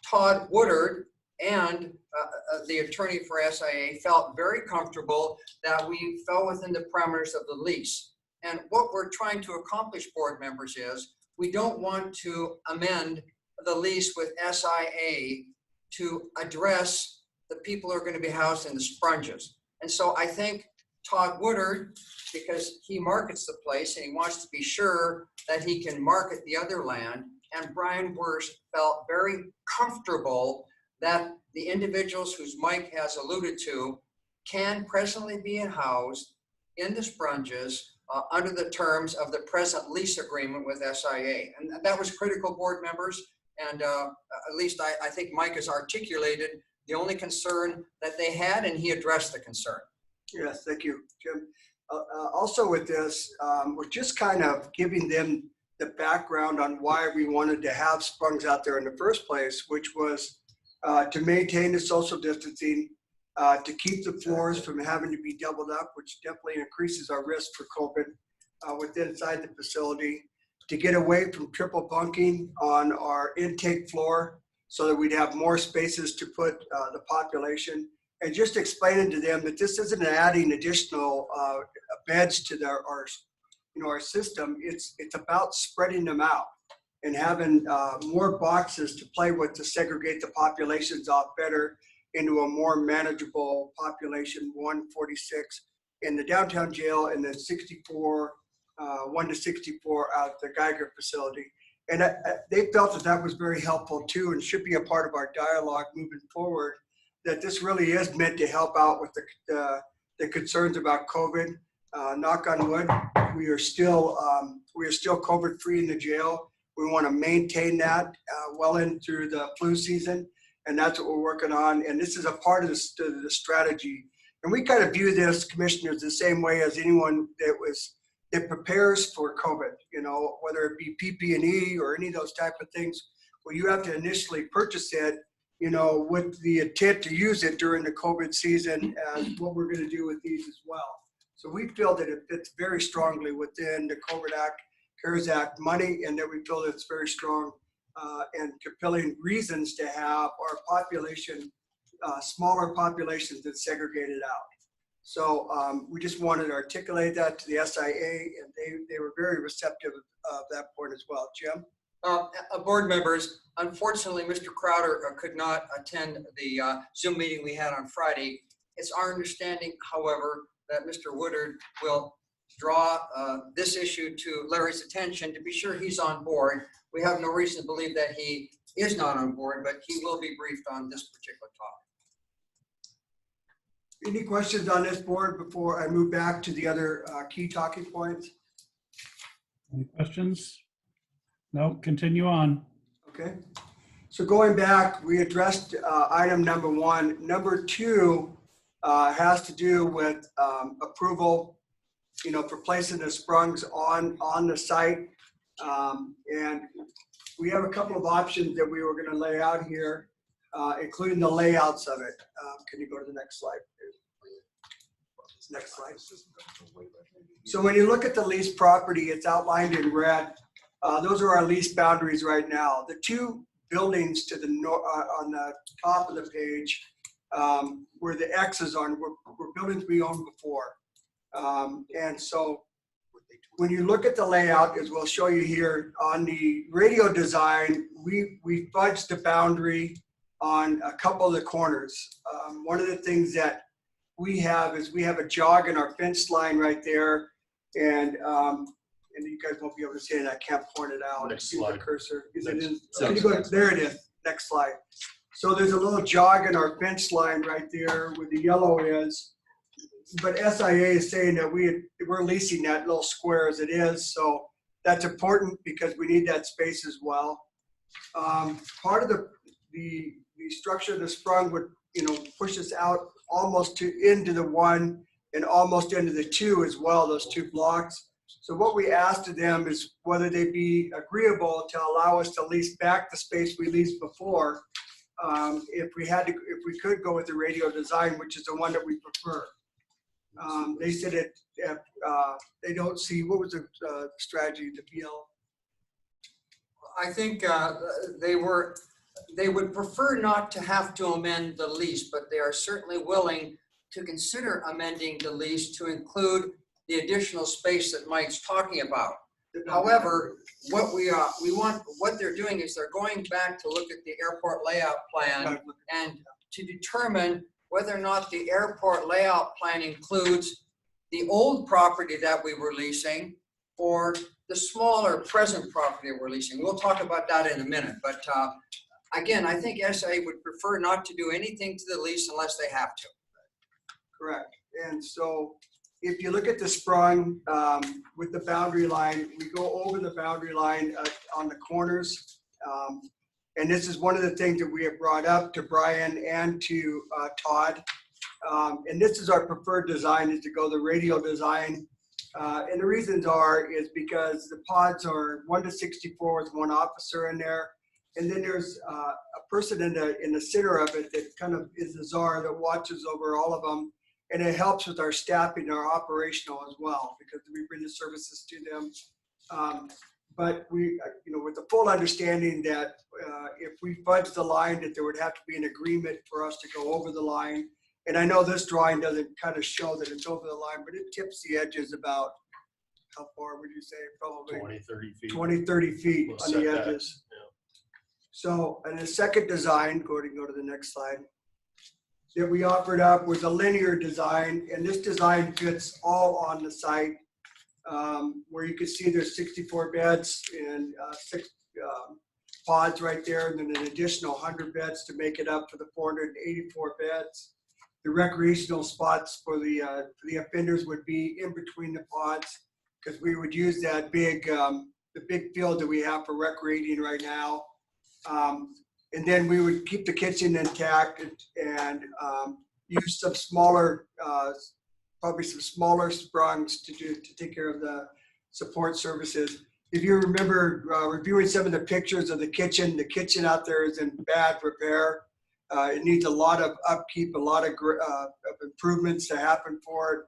Todd Woodard and the attorney for SIA felt very comfortable that we fell within the parameters of the lease. And what we're trying to accomplish, board members, is we don't want to amend the lease with SIA to address the people who are going to be housed in the Sprunges. And so I think Todd Woodard, because he markets the place and he wants to be sure that he can market the other land, and Brian Wurst felt very comfortable that the individuals whose Mike has alluded to can presently be housed in the Sprunges under the terms of the present lease agreement with SIA. And that was critical, board members. And at least I think Mike has articulated the only concern that they had, and he addressed the concern. Yes, thank you, Jim. Also with this, we're just kind of giving them the background on why we wanted to have Sprungs out there in the first place, which was to maintain the social distancing, to keep the floors from having to be doubled up, which definitely increases our risk for COVID within inside the facility, to get away from triple bunking on our intake floor so that we'd have more spaces to put the population, and just explaining to them that this isn't adding additional beds to our system. It's about spreading them out and having more boxes to play with to segregate the populations off better into a more manageable population, 146 in the downtown jail and then 64, 1 to 64 out at the Geiger facility. And they felt that that was very helpful too, and should be a part of our dialogue moving forward, that this really is meant to help out with the concerns about COVID. Knock on wood, we are still COVID free in the jail. We want to maintain that well in through the flu season. And that's what we're working on. And this is a part of the strategy. And we kind of view this, commissioners, the same way as anyone that prepares for COVID, you know, whether it be PP&E or any of those type of things, where you have to initially purchase it, you know, with the intent to use it during the COVID season, as what we're going to do with these as well. So we feel that it fits very strongly within the COVID Act, CARES Act money, and that we feel that it's very strong and compelling reasons to have our population, smaller populations that's segregated out. So we just wanted to articulate that to the SIA, and they were very receptive of that point as well. Jim? Board members, unfortunately, Mr. Crowder could not attend the Zoom meeting we had on Friday. It's our understanding, however, that Mr. Woodard will draw this issue to Larry's attention to be sure he's on board. We have no reason to believe that he is not on board, but he will be briefed on this particular topic. Any questions on this, board, before I move back to the other key talking points? Any questions? No, continue on. Okay. So going back, we addressed item number 1. Number 2 has to do with approval, you know, for placing the sprungs on the site. And we have a couple of options that we were going to lay out here, including the layouts of it. Can you go to the next slide, please? Next slide. So when you look at the leased property, it's outlined in red. Those are our lease boundaries right now. The 2 buildings to the north, on the top of the page, where the X's on, were buildings we owned before. And so when you look at the layout, as we'll show you here, on the radio design, we fudged the boundary on a couple of the corners. One of the things that we have is we have a jog in our fence line right there, and you guys won't be able to see it. I can't point it out. Next Use the slide. cursor. Can you go, there it is. Next slide. So there's a little jog in our fence line right there where the yellow is. But SIA is saying that we're leasing that little square as it is. So that's important because we need that space as well. Part of the structure of the sprung would, you know, push us out almost into the 1 and almost into the 2 as well, those 2 blocks. So what we asked of them is whether they be agreeable to allow us to lease back the space we leased before, if we could go with the radio design, which is the one that we prefer. They said they don't see, what was the strategy, the BL? I think they would prefer not to have to amend the lease, but they are certainly willing to consider amending the lease to include the additional space that Mike's talking about. However, what what they're doing is they're going back to look at the airport layout plan and to determine whether or not the airport layout plan includes the old property that we were leasing or the smaller present property we're leasing. We'll talk about that in a minute, but again, I think SIA would prefer not to do anything to the lease unless they have to. Correct. And so if you look at the sprung with the boundary line, we go over the boundary line on the corners. And this is one of the things that we have brought up to Brian and to Todd. And this is our preferred design, is to go the radio design. And the reasons is because the pods are 1 to 64 with 1 officer in there. And then there's a person in the center of it that kind of is the czar that watches over all of them. And it helps with our staffing, our operational as well, because we bring the services to them. But we, you know, with the full understanding that if we fudge the line, that there would have to be an agreement for us to go over the line. And I know this drawing doesn't kind of show that it's over the line, but it tips the edges about, how far would you say? Probably 20, 30 feet. 20, 30 feet We'll on the set that, edges. So, and the second design, go to the next slide, that we offered up was a linear design, and this design fits all on the site, where you can see there's 64 beds and 6 pods right there, and then an additional 100 beds to make it up to the 484 beds. The recreational spots for the offenders would be in between the pods, because we would use that big, the big field that we have for recreating right now. And then we would keep the kitchen intact and use some smaller, probably some smaller sprungs to take care of the support services. If you remember reviewing some of the pictures of the kitchen out there is in bad repair. It needs a lot of upkeep, a lot of improvements to happen for it.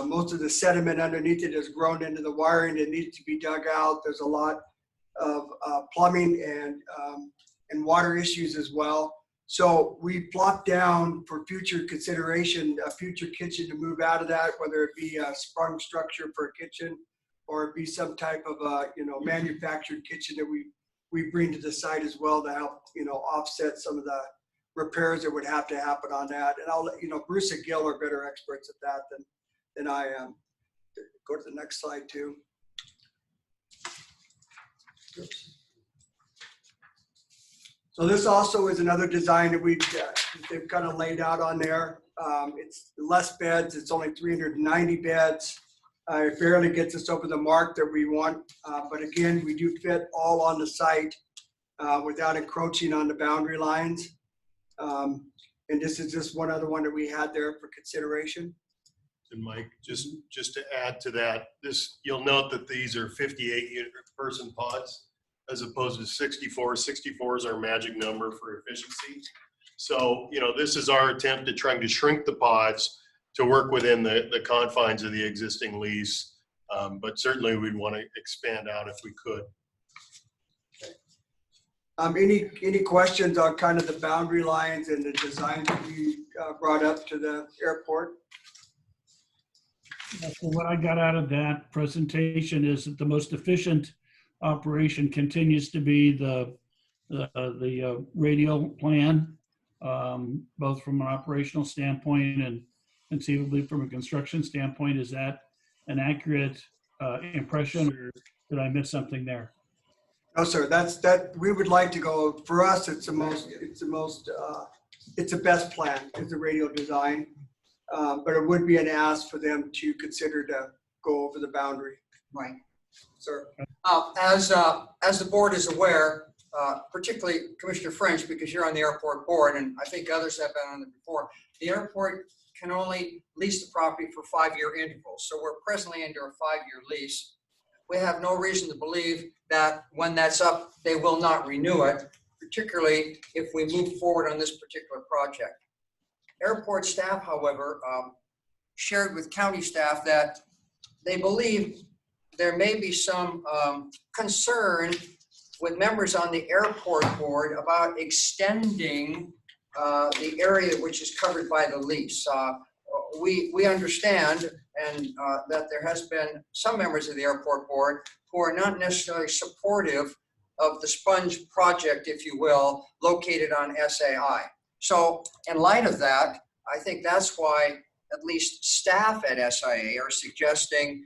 Most of the sediment underneath it has grown into the wiring. It needs to be dug out. There's a lot of plumbing and water issues as well. So we plopped down for future consideration, a future kitchen to move out of that, whether it be a sprung structure for a kitchen or it be some type of manufactured kitchen that we bring to the site as well to help, offset some of the repairs that would have to happen on that. And I'll let, Bruce and Gil are better experts at that than I am. Go to the next slide too. Oops. So this also is another design that they've kind of laid out on there. It's less beds. It's only 390 beds. It barely gets us over the mark that we want. But again, we do fit all on the site without encroaching on the boundary lines. And this is just one other one that we had there for consideration. And Mike, just to add to that, you'll note that these are 58 person pods as opposed to 64. 64 is our magic number for efficiency. So, this is our attempt at trying to shrink the pods to work within the confines of the existing lease. But certainly we'd want to expand out if we could. Any questions on kind of the boundary lines and the design that we brought up to the airport? So what I got out of that presentation is that the most efficient operation continues to be the radial plan, both from an operational standpoint and conceivably from a construction standpoint. Is that an accurate impression, or did I miss something there? No, sir. We would like to go. For us, it's the best plan. It's the radial design, but it would be an ask for them to consider to go over the boundary. Right. Sir. As the board is aware, particularly Commissioner French, because you're on the airport board, and I think others have been on it before, the airport can only lease the property for 5-year intervals. So we're presently under a 5-year lease. We have no reason to believe that when that's up, they will not renew it, particularly if we move forward on this particular project. Airport staff, however, shared with county staff that they believe there may be some concern with members on the airport board about extending the area which is covered by the lease. We understand that there has been some members of the airport board who are not necessarily supportive of the sponge project, if you will, located on SAI. So in light of that, I think that's why at least staff at SIA are suggesting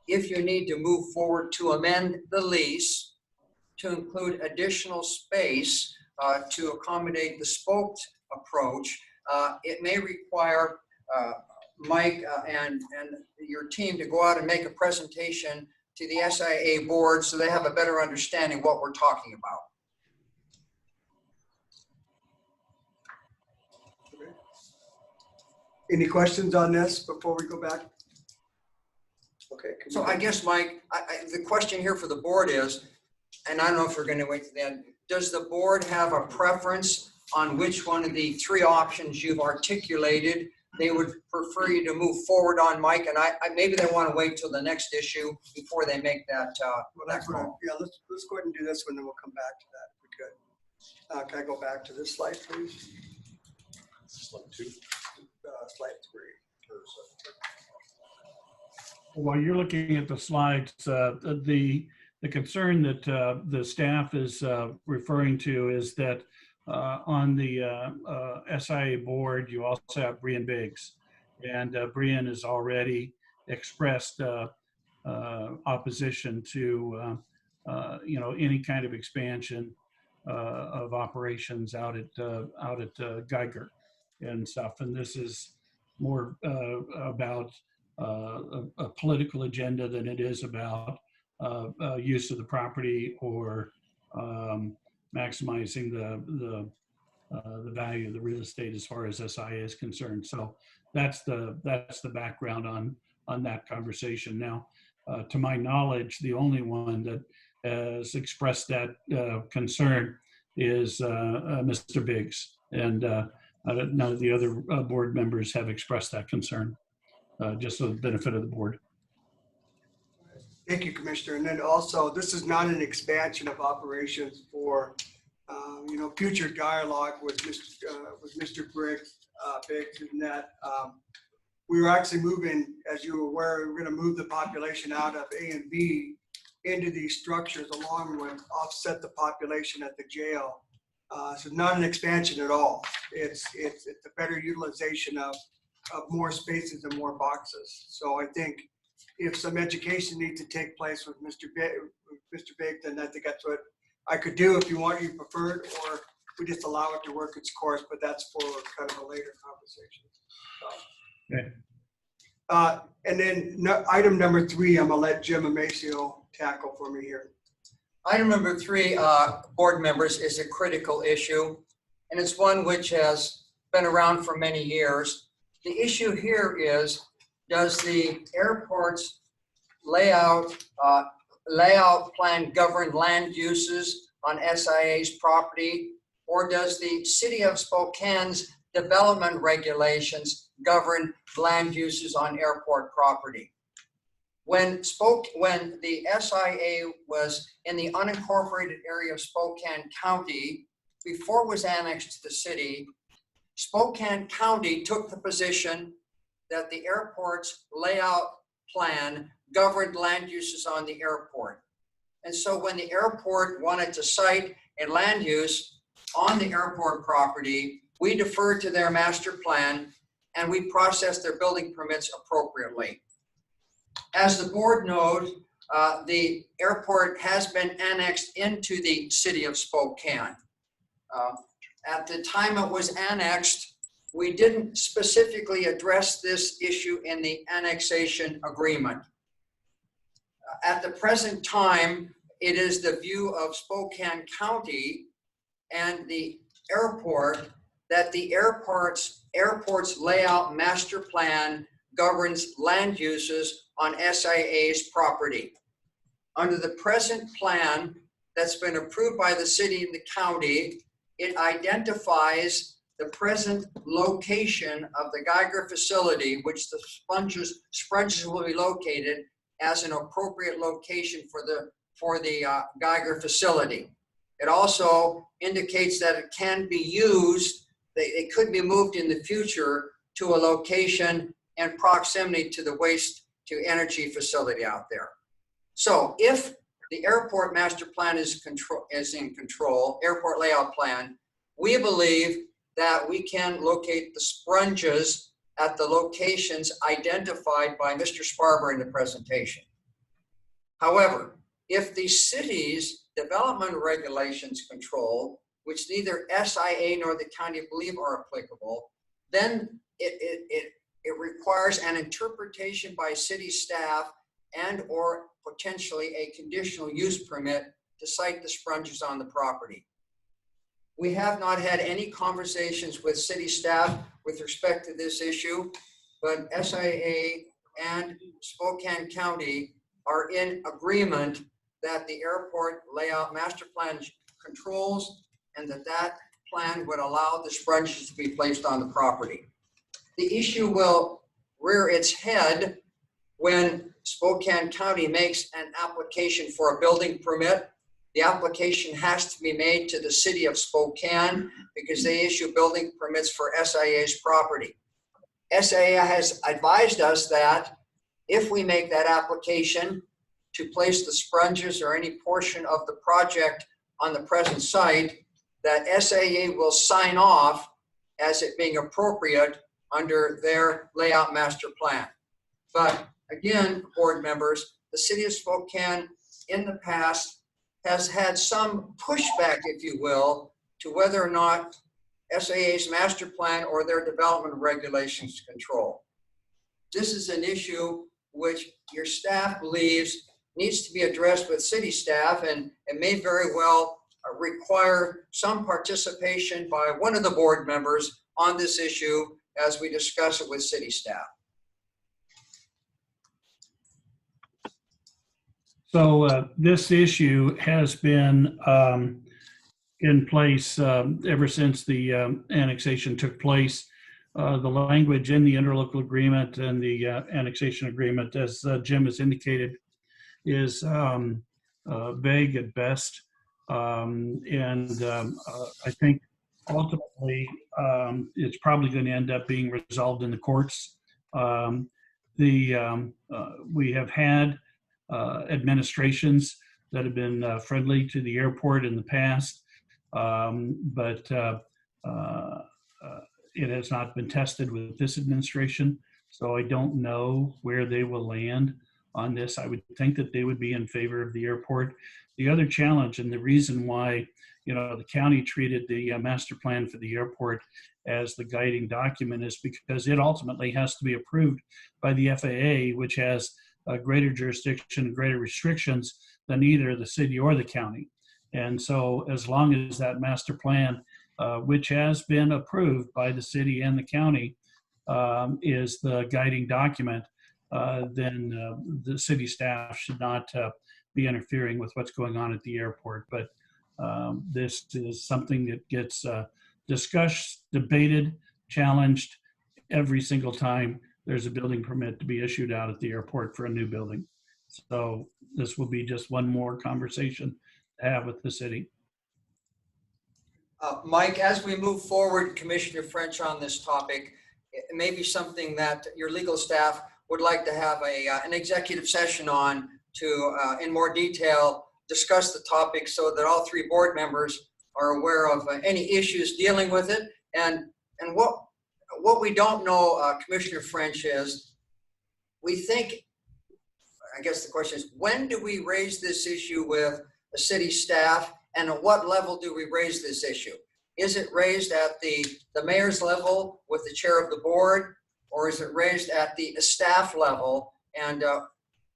if you need to move forward to amend the lease to include additional space to accommodate the spoked approach, it may require Mike and your team to go out and make a presentation to the SIA board so they have a better understanding what we're talking about. Any questions on this before we go back? Okay. So I guess, Mike, the question here for the board is, and I don't know if we're going to wait to the end, does the board have a preference on which one of the 3 options you've articulated they would prefer you to move forward on, Mike? And maybe they want to wait till the next issue before they make that. Let's go ahead and do this one, then we'll come back to that if we could. Can I go back to this slide, please? Slide 2. Slide 3. While you're looking at the slides, the concern that the staff is referring to is that on the SIA board, you also have Brian Biggs, and Brian has already expressed opposition to any kind of expansion of operations out at Geiger and stuff. And this is more about a political agenda than it is about use of the property or maximizing the value of the real estate as far as SIA is concerned. So that's the background on that conversation. Now, to my knowledge, the only one that has expressed that concern is Mr. Biggs, and none of the other board members have expressed that concern, just for the benefit of the board. Thank you, Commissioner. And then also, this is not an expansion of operations for, future dialogue with Mr. Biggs, and that we were actually moving, as you were aware, we're going to move the population out of A and B into these structures along with offset the population at the jail. So not an expansion at all. It's a better utilization of more spaces and more boxes. So I think if some education needs to take place with Mr. Big, then I think that's what I could do if you preferred, or we just allow it to work its course, but that's for kind of a later conversation. Okay. And then item number 3, I'm gonna let Jim Amacio tackle for me here. Item number 3, board members, is a critical issue, and it's one which has been around for many years. The issue here is, does the airport's layout plan govern land uses on SIA's property, or does the City of Spokane's development regulations govern land uses on airport property? When the SIA was in the unincorporated area of Spokane County, before it was annexed to the city, Spokane County took the position that the airport's layout plan governed land uses on the airport. And so when the airport wanted to cite a land use on the airport property, we deferred to their master plan and we processed their building permits appropriately. As the board knows, the airport has been annexed into the City of Spokane. At the time it was annexed, we didn't specifically address this issue in the annexation agreement. At the present time, it is the view of Spokane County and the airport that the airport's layout master plan governs land uses on SIA's property. Under the present plan that's been approved by the city and the county, it identifies the present location of the Geiger facility, which the sponges will be located, as an appropriate location for the Geiger facility. It also indicates that it can be used, it could be moved in the future to a location in proximity to the waste to energy facility out there. So if the airport master plan is in control, airport layout plan, we believe that we can locate the sponges at the locations identified by Mr. Sparber in the presentation. However, if the city's development regulations control, which neither SIA nor the county believe are applicable, then it requires an interpretation by city staff and or potentially a conditional use permit to site the sponges on the property. We have not had any conversations with city staff with respect to this issue, but SIA and Spokane County are in agreement that the airport layout master plan controls and that plan would allow the sponges to be placed on the property. The issue will rear its head when Spokane County makes an application for a building permit. The application has to be made to the city of Spokane because they issue building permits for SIA's property. SIA has advised us that if we make that application to place the sponges or any portion of the project on the present site, that SIA will sign off as it being appropriate under their layout master plan. But again, board members, the city of Spokane in the past has had some pushback, if you will, to whether or not SIA's master plan or their development regulations control. This is an issue which your staff believes needs to be addressed with city staff, and it may very well require some participation by one of the board members on this issue as we discuss it with city staff. So this issue has been in place ever since the annexation took place. The language in the interlocal agreement and the annexation agreement, as Jim has indicated, is vague at best. I think ultimately it's probably going to end up being resolved in the courts. We have had administrations that have been friendly to the airport in the past, but it has not been tested with this administration. So I don't know where they will land on this. I would think that they would be in favor of the airport. The other challenge, and the reason why, the county treated the master plan for the airport as the guiding document, is because it ultimately has to be approved by the FAA, which has greater jurisdiction, greater restrictions than either the city or the county. And so as long as that master plan, which has been approved by the city and the county, is the guiding document, then the city staff should not be interfering with what's going on at the airport. But this is something that gets discussed, debated, challenged every single time there's a building permit to be issued out at the airport for a new building. So this will be just one more conversation to have with the city. Mike, as we move forward, Commissioner French, on this topic, it may be something that your legal staff would like to have an executive session on to, in more detail, discuss the topic so that all three board members are aware of any issues dealing with it. And what we don't know, Commissioner French, is we think, I guess the question is, when do we raise this issue with the city staff, and at what level do we raise this issue? Is it raised at the mayor's level with the chair of the board, or is it raised at the staff level? And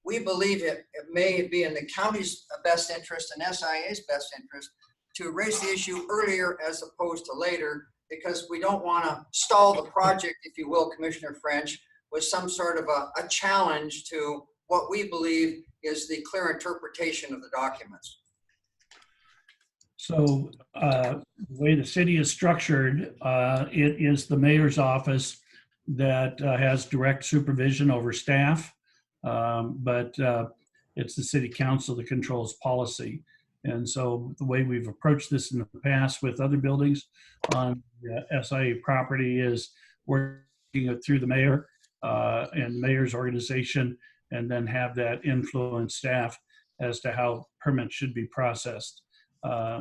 we believe it may be in the county's best interest and SIA's best interest to raise the issue earlier as opposed to later, because we don't want to stall the project, if you will, Commissioner French, with some sort of a challenge to what we believe is the clear interpretation of the documents. So the way the city is structured, it is the mayor's office that has direct supervision over staff, but it's the city council that controls policy. And so the way we've approached this in the past with other buildings on SIA property is working it through the mayor and mayor's organization, and then have that influence staff as to how permits should be processed.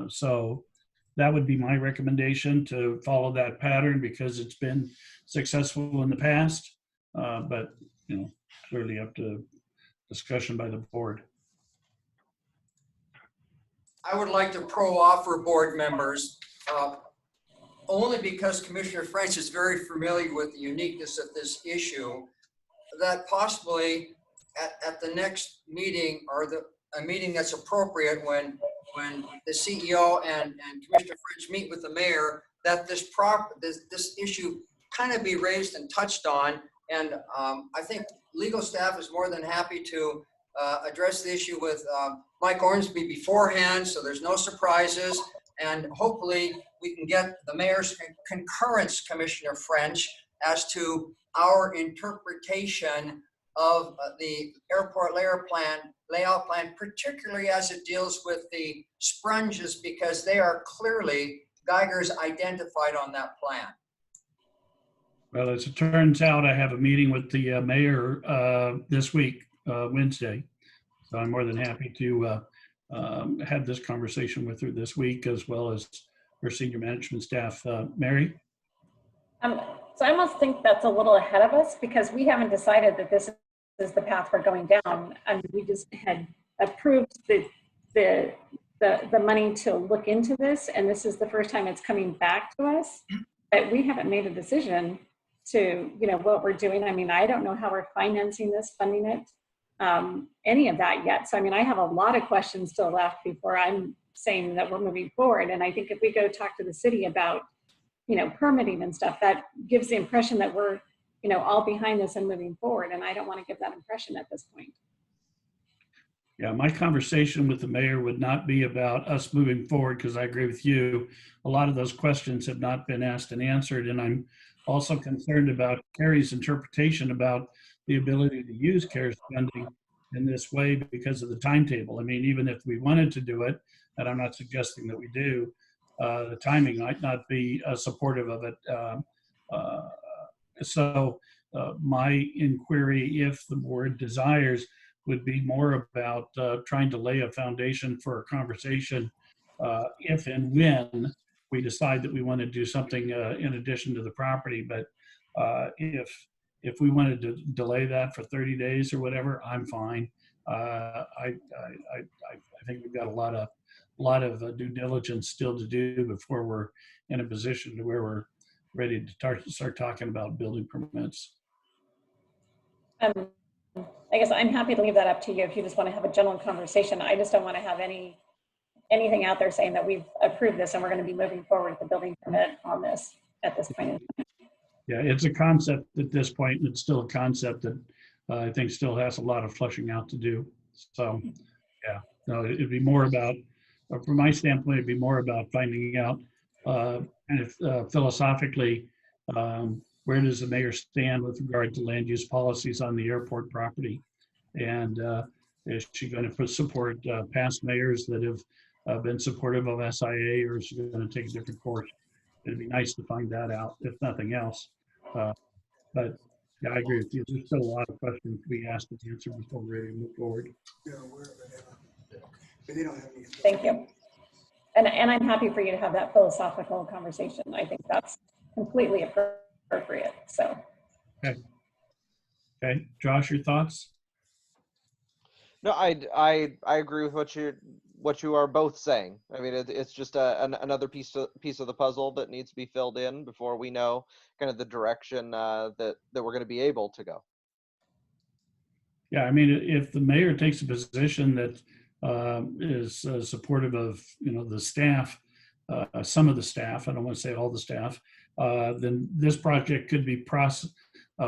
So that would be my recommendation, to follow that pattern, because it's been successful in the past, but clearly up to discussion by the board. I would like to pro-offer board members, only because Commissioner French is very familiar with the uniqueness of this issue, that possibly at the next meeting, or a meeting that's appropriate when the CEO and Commissioner French meet with the mayor, that this issue kind of be raised and touched on. And I think legal staff is more than happy to address the issue with Mike Ormsby beforehand, so there's no surprises. And hopefully we can get the mayor's concurrence, Commissioner French, as to our interpretation of the airport layout plan, particularly as it deals with the sponges, because they are clearly Geiger's identified on that plan. Well, as it turns out, I have a meeting with the mayor this week, Wednesday. So I'm more than happy to have this conversation with her this week, as well as her senior management staff. Mary? So I almost think that's a little ahead of us, because we haven't decided that this is the path we're going down. And we just had approved the money to look into this, and this is the first time it's coming back to us. But we haven't made a decision to, what we're doing. I mean, I don't know how we're financing this, funding it, any of that yet. So, I mean, I have a lot of questions still left before I'm saying that we're moving forward. And I think if we go talk to the city about, permitting and stuff, that gives the impression that we're, all behind this and moving forward. And I don't want to give that impression at this point. Yeah, my conversation with the mayor would not be about us moving forward, because I agree with you. A lot of those questions have not been asked and answered. And I'm also concerned about Carrie's interpretation about the ability to use CARES funding in this way because of the timetable. I mean, even if we wanted to do it, and I'm not suggesting that we do, the timing might not be supportive of it. So my inquiry, if the board desires, would be more about trying to lay a foundation for a conversation if and when we decide that we want to do something in addition to the property. But if we wanted to delay that for 30 days or whatever, I'm fine. I think we've got a lot of due diligence still to do before we're in a position to where we're ready to start talking about building permits. I guess I'm happy to leave that up to you if you just want to have a general conversation. I just don't want to have anything out there saying that we've approved this and we're going to be moving forward with the building permit on this at this point. Yeah, it's a concept at this point, and it's still a concept that I think still has a lot of fleshing out to do. So, yeah, no, it'd be more about, from my standpoint, it'd be more about finding out kind of philosophically, where does the mayor stand with regard to land use policies on the airport property? And is she going to support past mayors that have been supportive of SIA, or is she going to take a different course? It'd be nice to find that out, if nothing else. But yeah, I agree with you. There's still a lot of questions to be asked and answered before we're ready to move forward. Yeah, aware of it, but they don't have any. Thank you. And I'm happy for you to have that philosophical conversation. I think that's completely appropriate. So. Okay, Josh, your thoughts? No, I agree with what you are both saying. I mean, it's just another piece of the puzzle that needs to be filled in before we know kind of the direction that we're going to be able to go. Yeah, I mean, if the mayor takes a position that is supportive of, the staff, some of the staff, I don't want to say all the staff, then this project could be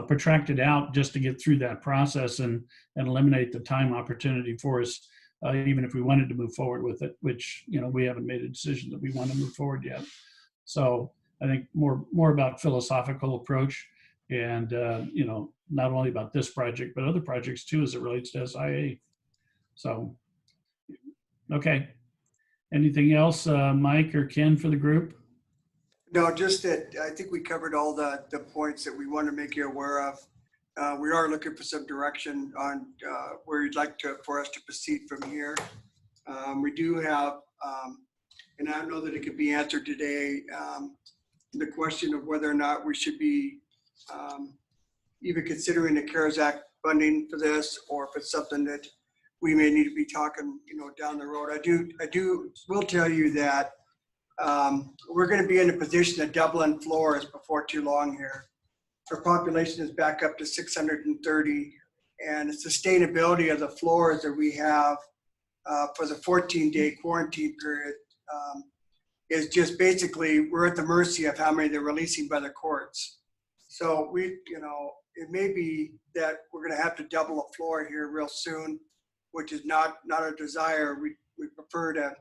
protracted out just to get through that process and eliminate the time opportunity for us, even if we wanted to move forward with it, which, we haven't made a decision that we want to move forward yet. So I think more about philosophical approach and, not only about this project, but other projects too, as it relates to SIA. So, okay. Anything else, Mike or Ken, for the group? No, just that I think we covered all the points that we want to make you aware of. We are looking for some direction on where you'd like for us to proceed from here. We do have, and I don't know that it could be answered today, the question of whether or not we should be even considering the CARES Act funding for this, or if it's something that we may need to be talking, down the road. I will tell you that we're going to be in a position to double in floors before too long here. Our population is back up to 630, and the sustainability of the floors that we have for the 14-day quarantine period is just basically, we're at the mercy of how many they're releasing by the courts. So it may be that we're going to have to double a floor here real soon, which is not a desire. We prefer to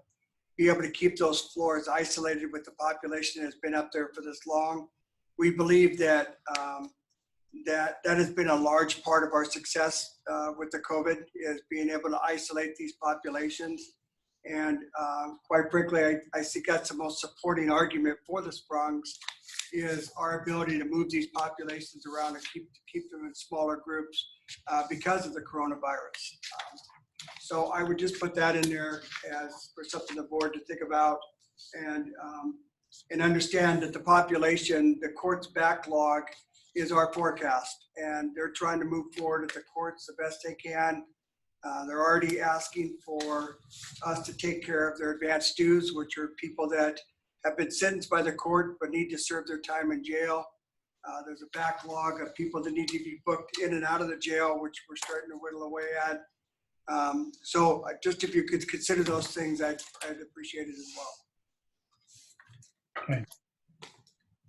be able to keep those floors isolated with the population that's been up there for this long. We believe that that has been a large part of our success with the COVID, is being able to isolate these populations. And quite frankly, I think that's the most supporting argument for the Sprongs, is our ability to move these populations around and keep them in smaller groups because of the coronavirus. So I would just put that in there as for something the board to think about, and understand that the population, the court's backlog is our forecast, and they're trying to move forward at the courts the best they can. They're already asking for us to take care of their advanced dues, which are people that have been sentenced by the court but need to serve their time in jail. There's a backlog of people that need to be booked in and out of the jail, which we're starting to whittle away at. So just if you could consider those things, I'd appreciate it as well.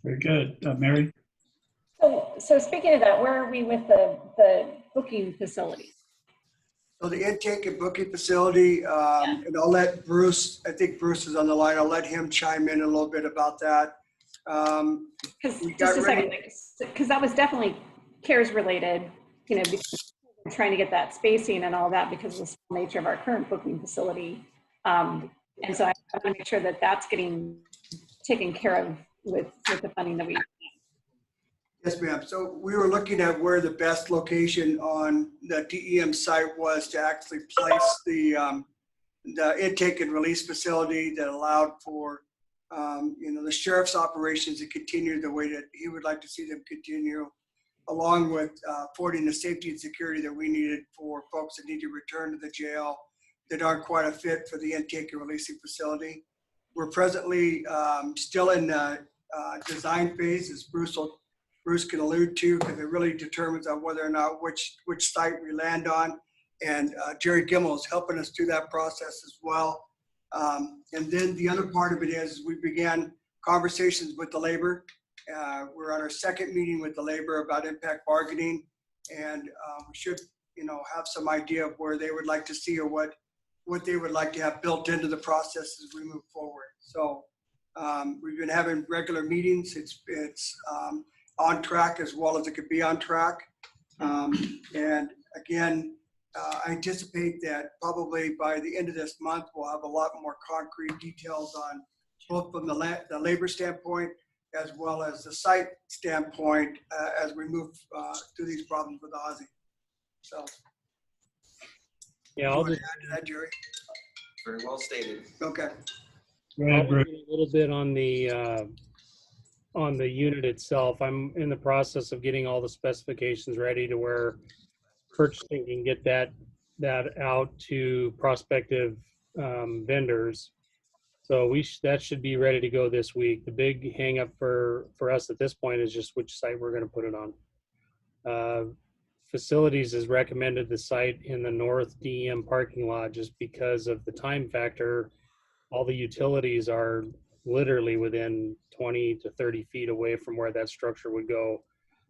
Very good. Mary? So speaking of that, where are we with the booking facility? So the intake and booking facility, and I'll let Bruce, I think Bruce is on the line. I'll let him chime in a little bit about that. Because We just got a second, because that was definitely CARES related, you know, because we're trying to get that spacing and all that because of the small nature of our current booking facility. And so I want to make sure that that's getting taken care of with the funding that we. Yes, ma'am. So we were looking at where the best location on the DEM site was to actually place the intake and release facility that allowed for, you know, the sheriff's operations to continue the way that he would like to see them continue, along with affording the safety and security that we needed for folks that need to return to the jail that aren't quite a fit for the intake and releasing facility. We're presently still in the design phase, as Bruce can allude to, because it really determines on whether or not which site we land on. And Jerry Gimmel is helping us through that process as well. And then the other part of it is we began conversations with the labor. We're on our second meeting with the labor about impact bargaining, and we should, you know, have some idea of where they would like to see or what they would like to have built into the process as we move forward. So we've been having regular meetings. It's on track as well as it could be on track. And again, I anticipate that probably by the end of this month, we'll have a lot more concrete details on both from the labor standpoint as well as the site standpoint as we move through these problems with Ozzy. So, yeah, I'll I'll just just add to that, Jerry. Very well stated. Okay. Go I'll ahead, Bruce. give you a little bit on the unit itself. I'm in the process of getting all the specifications ready to where purchasing can get that out to prospective vendors. So that should be ready to go this week. The big hang up for us at this point is just which site we're going to put it on. Facilities has recommended the site in the North DEM parking lot just because of the time factor. All the utilities are literally within 20 to 30 feet away from where that structure would go.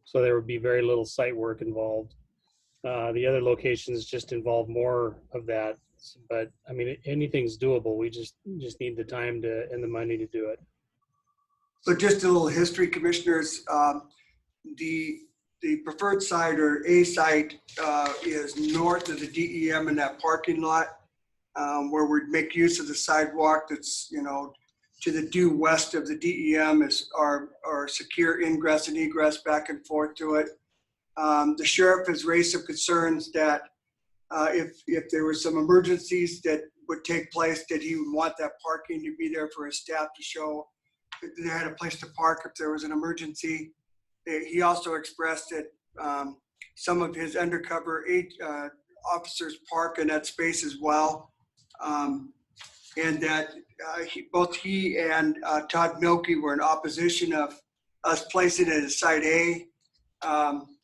So there would be very little site work involved. The other locations just involve more of that. But I mean, anything's doable. We just need the time and the money to do it. So just a little history, commissioners. The preferred site or A site is north of the DEM in that parking lot where we'd make use of the sidewalk that's, you know, to the due west of the DEM is our secure ingress and egress back and forth to it. The sheriff has raised some concerns that if there were some emergencies that would take place, that he would want that parking to be there for his staff to show that they had a place to park if there was an emergency. He also expressed that some of his undercover officers park in that space as well. And that both he and Todd Milkey were in opposition of us placing it at Site A.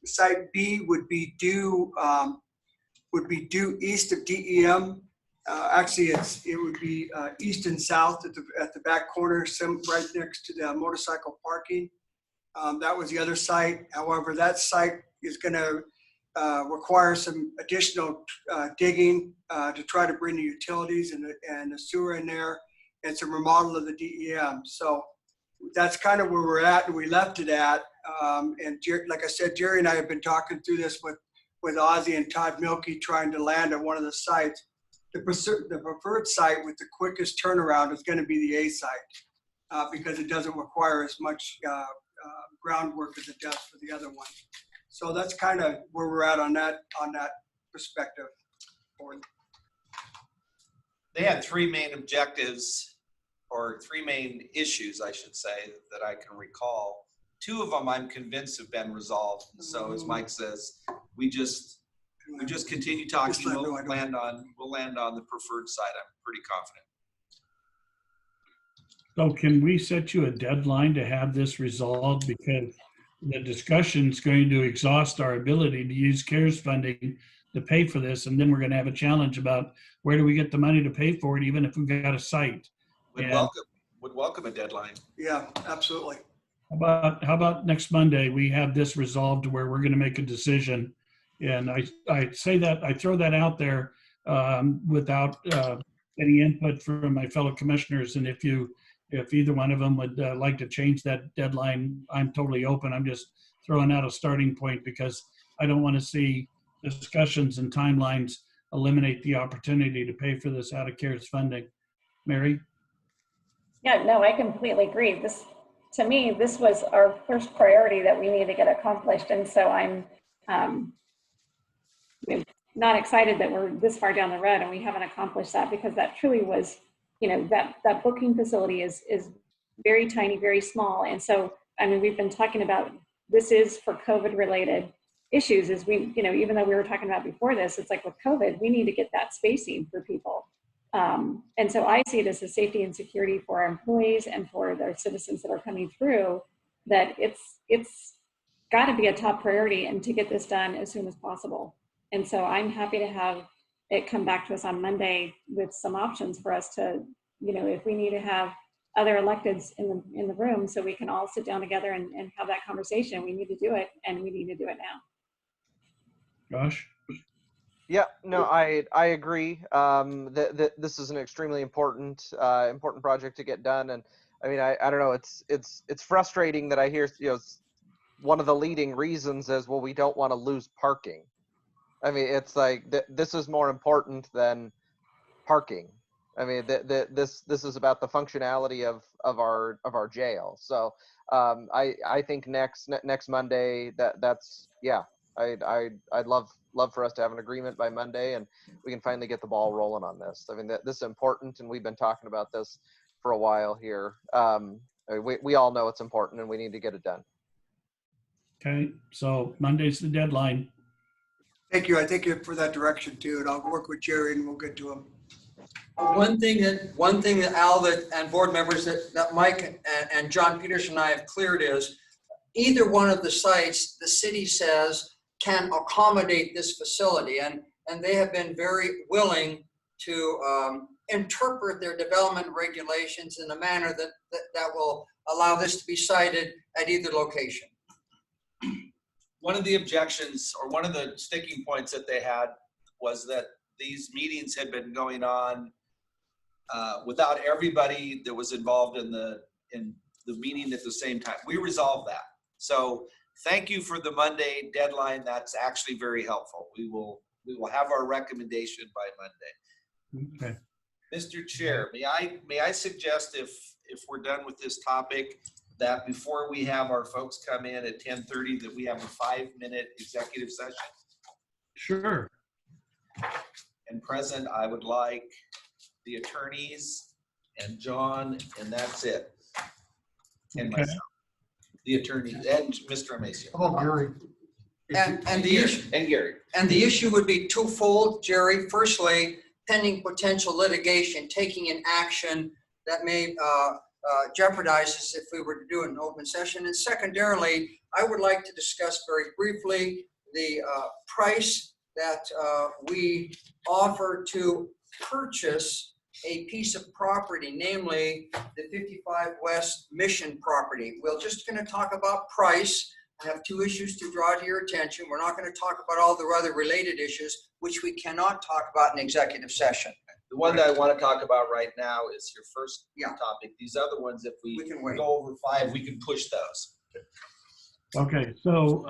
Site B would be due east of DEM. Actually, it would be east and south at the back corner, right next to the motorcycle parking. That was the other site. However, that site is going to require some additional digging to try to bring the utilities and the sewer in there and some remodel of the DEM. So that's kind of where we're at, and we left it at. And like I said, Jerry and I have been talking through this with Ozzy and Todd Milkey, trying to land on one of the sites. The preferred site with the quickest turnaround is going to be the A site because it doesn't require as much groundwork as it does for the other one. So that's kind of where we're at on that perspective. They had three main objectives, or three main issues, I should say, that I can recall. Two of them I'm convinced have been resolved. So as Mike says, we just continue talking. We'll land on the preferred site. I'm pretty confident. So can we set you a deadline to have this resolved? Because the discussion is going to exhaust our ability to use CARES funding to pay for this, and then we're gonna have a challenge about where do we get the money to pay for it, even if we've got a site. Would And welcome a deadline. Yeah, absolutely. how about next Monday, we have this resolved to where we're gonna make a decision. And I say that, I throw that out there without any input from my fellow commissioners. And if either one of them would like to change that deadline, I'm totally open. I'm just throwing out a starting point because I don't want to see discussions and timelines eliminate the opportunity to pay for this out of CARES funding. Mary? Yeah, no, I completely agree. This, to me, this was our first priority that we need to get accomplished. And so I'm not excited that we're this far down the road and we haven't accomplished that, because that truly was, that booking facility is very tiny, very small. And so, I mean, we've been talking about, this is for COVID related issues, is we, even though we were talking about before this, it's like with COVID, we need to get that spacing for people. And so I see it as a safety and security for our employees and for their citizens that are coming through, that it's got to be a top priority and to get this done as soon as possible. And so I'm happy to have it come back to us on Monday with some options for us to, if we need to have other electeds in the room so we can all sit down together and have that conversation, we need to do it, and we need to do it now. Josh? Yeah, no, I agree. That this is an extremely important project to get done, and I mean, I don't know. It's frustrating that I hear, one of the leading reasons is, well, we don't want to lose parking. I mean, it's like this is more important than parking. I mean, this is about the functionality of our jail. So I think next Monday that's yeah. I'd love for us to have an agreement by Monday, and we can finally get the ball rolling on this. I mean, this is important, and we've been talking about this for a while here. I mean, we all know it's important, and we need to get it done. Okay, so Monday's the deadline. Thank you. I thank you for that direction too, and I'll work with Jerry and we'll get to him. One thing that Al and board members that Mike and John Peterson and I have cleared is, either one of the sites, the city says, can accommodate this facility, and they have been very willing to interpret their development regulations in a manner that will allow this to be sited at either location. One of the objections, or one of the sticking points that they had, was that these meetings had been going on without everybody that was involved in the meeting at the same time. We resolved that. So thank you for the Monday deadline. That's actually very helpful. We will have our recommendation by Monday. Okay. Mr. Chair, may I suggest, if we're done with this topic, that before we have our folks come in at 10:30, that we have a 5-minute executive session? Sure. And present, I would like the attorneys and John, and that's it. And Okay. myself, the attorney, and Mr. Amacio. Oh, Gary. And the issue, And Gary. and the issue would be twofold, Jerry. Firstly, pending potential litigation, taking an action that may jeopardize us if we were to do an open session. And secondarily, I would like to discuss very briefly the price that we offer to purchase a piece of property, namely the 55 West Mission property. We're just going to talk about price. I have two issues to draw to your attention. We're not going to talk about all the other related issues, which we cannot talk about in executive session. The one that I want to talk about right now is your first Yeah. topic. These other ones, if we We can wait. go over 5, we can push those. Okay, so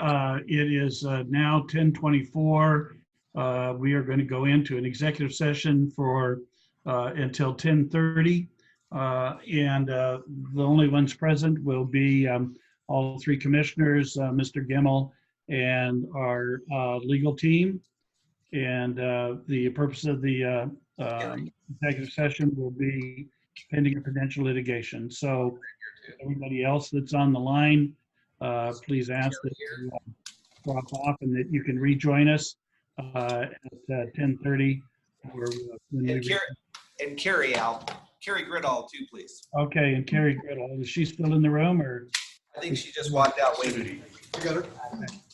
it is now 10:24. We are going to go into an executive session for until 10:30. And the only ones present will be all 3 commissioners, Mr. Gimmel, and our legal team. And the purpose of the executive session will be pending a potential litigation. So everybody else that's on the line, please ask that you drop off and that you can rejoin us at 10:30. And Carrie, Al. Carrie Gridall too, please. Okay, and Carrie Griddle, is she still in the room, or? I think she just walked out waiting. You got her?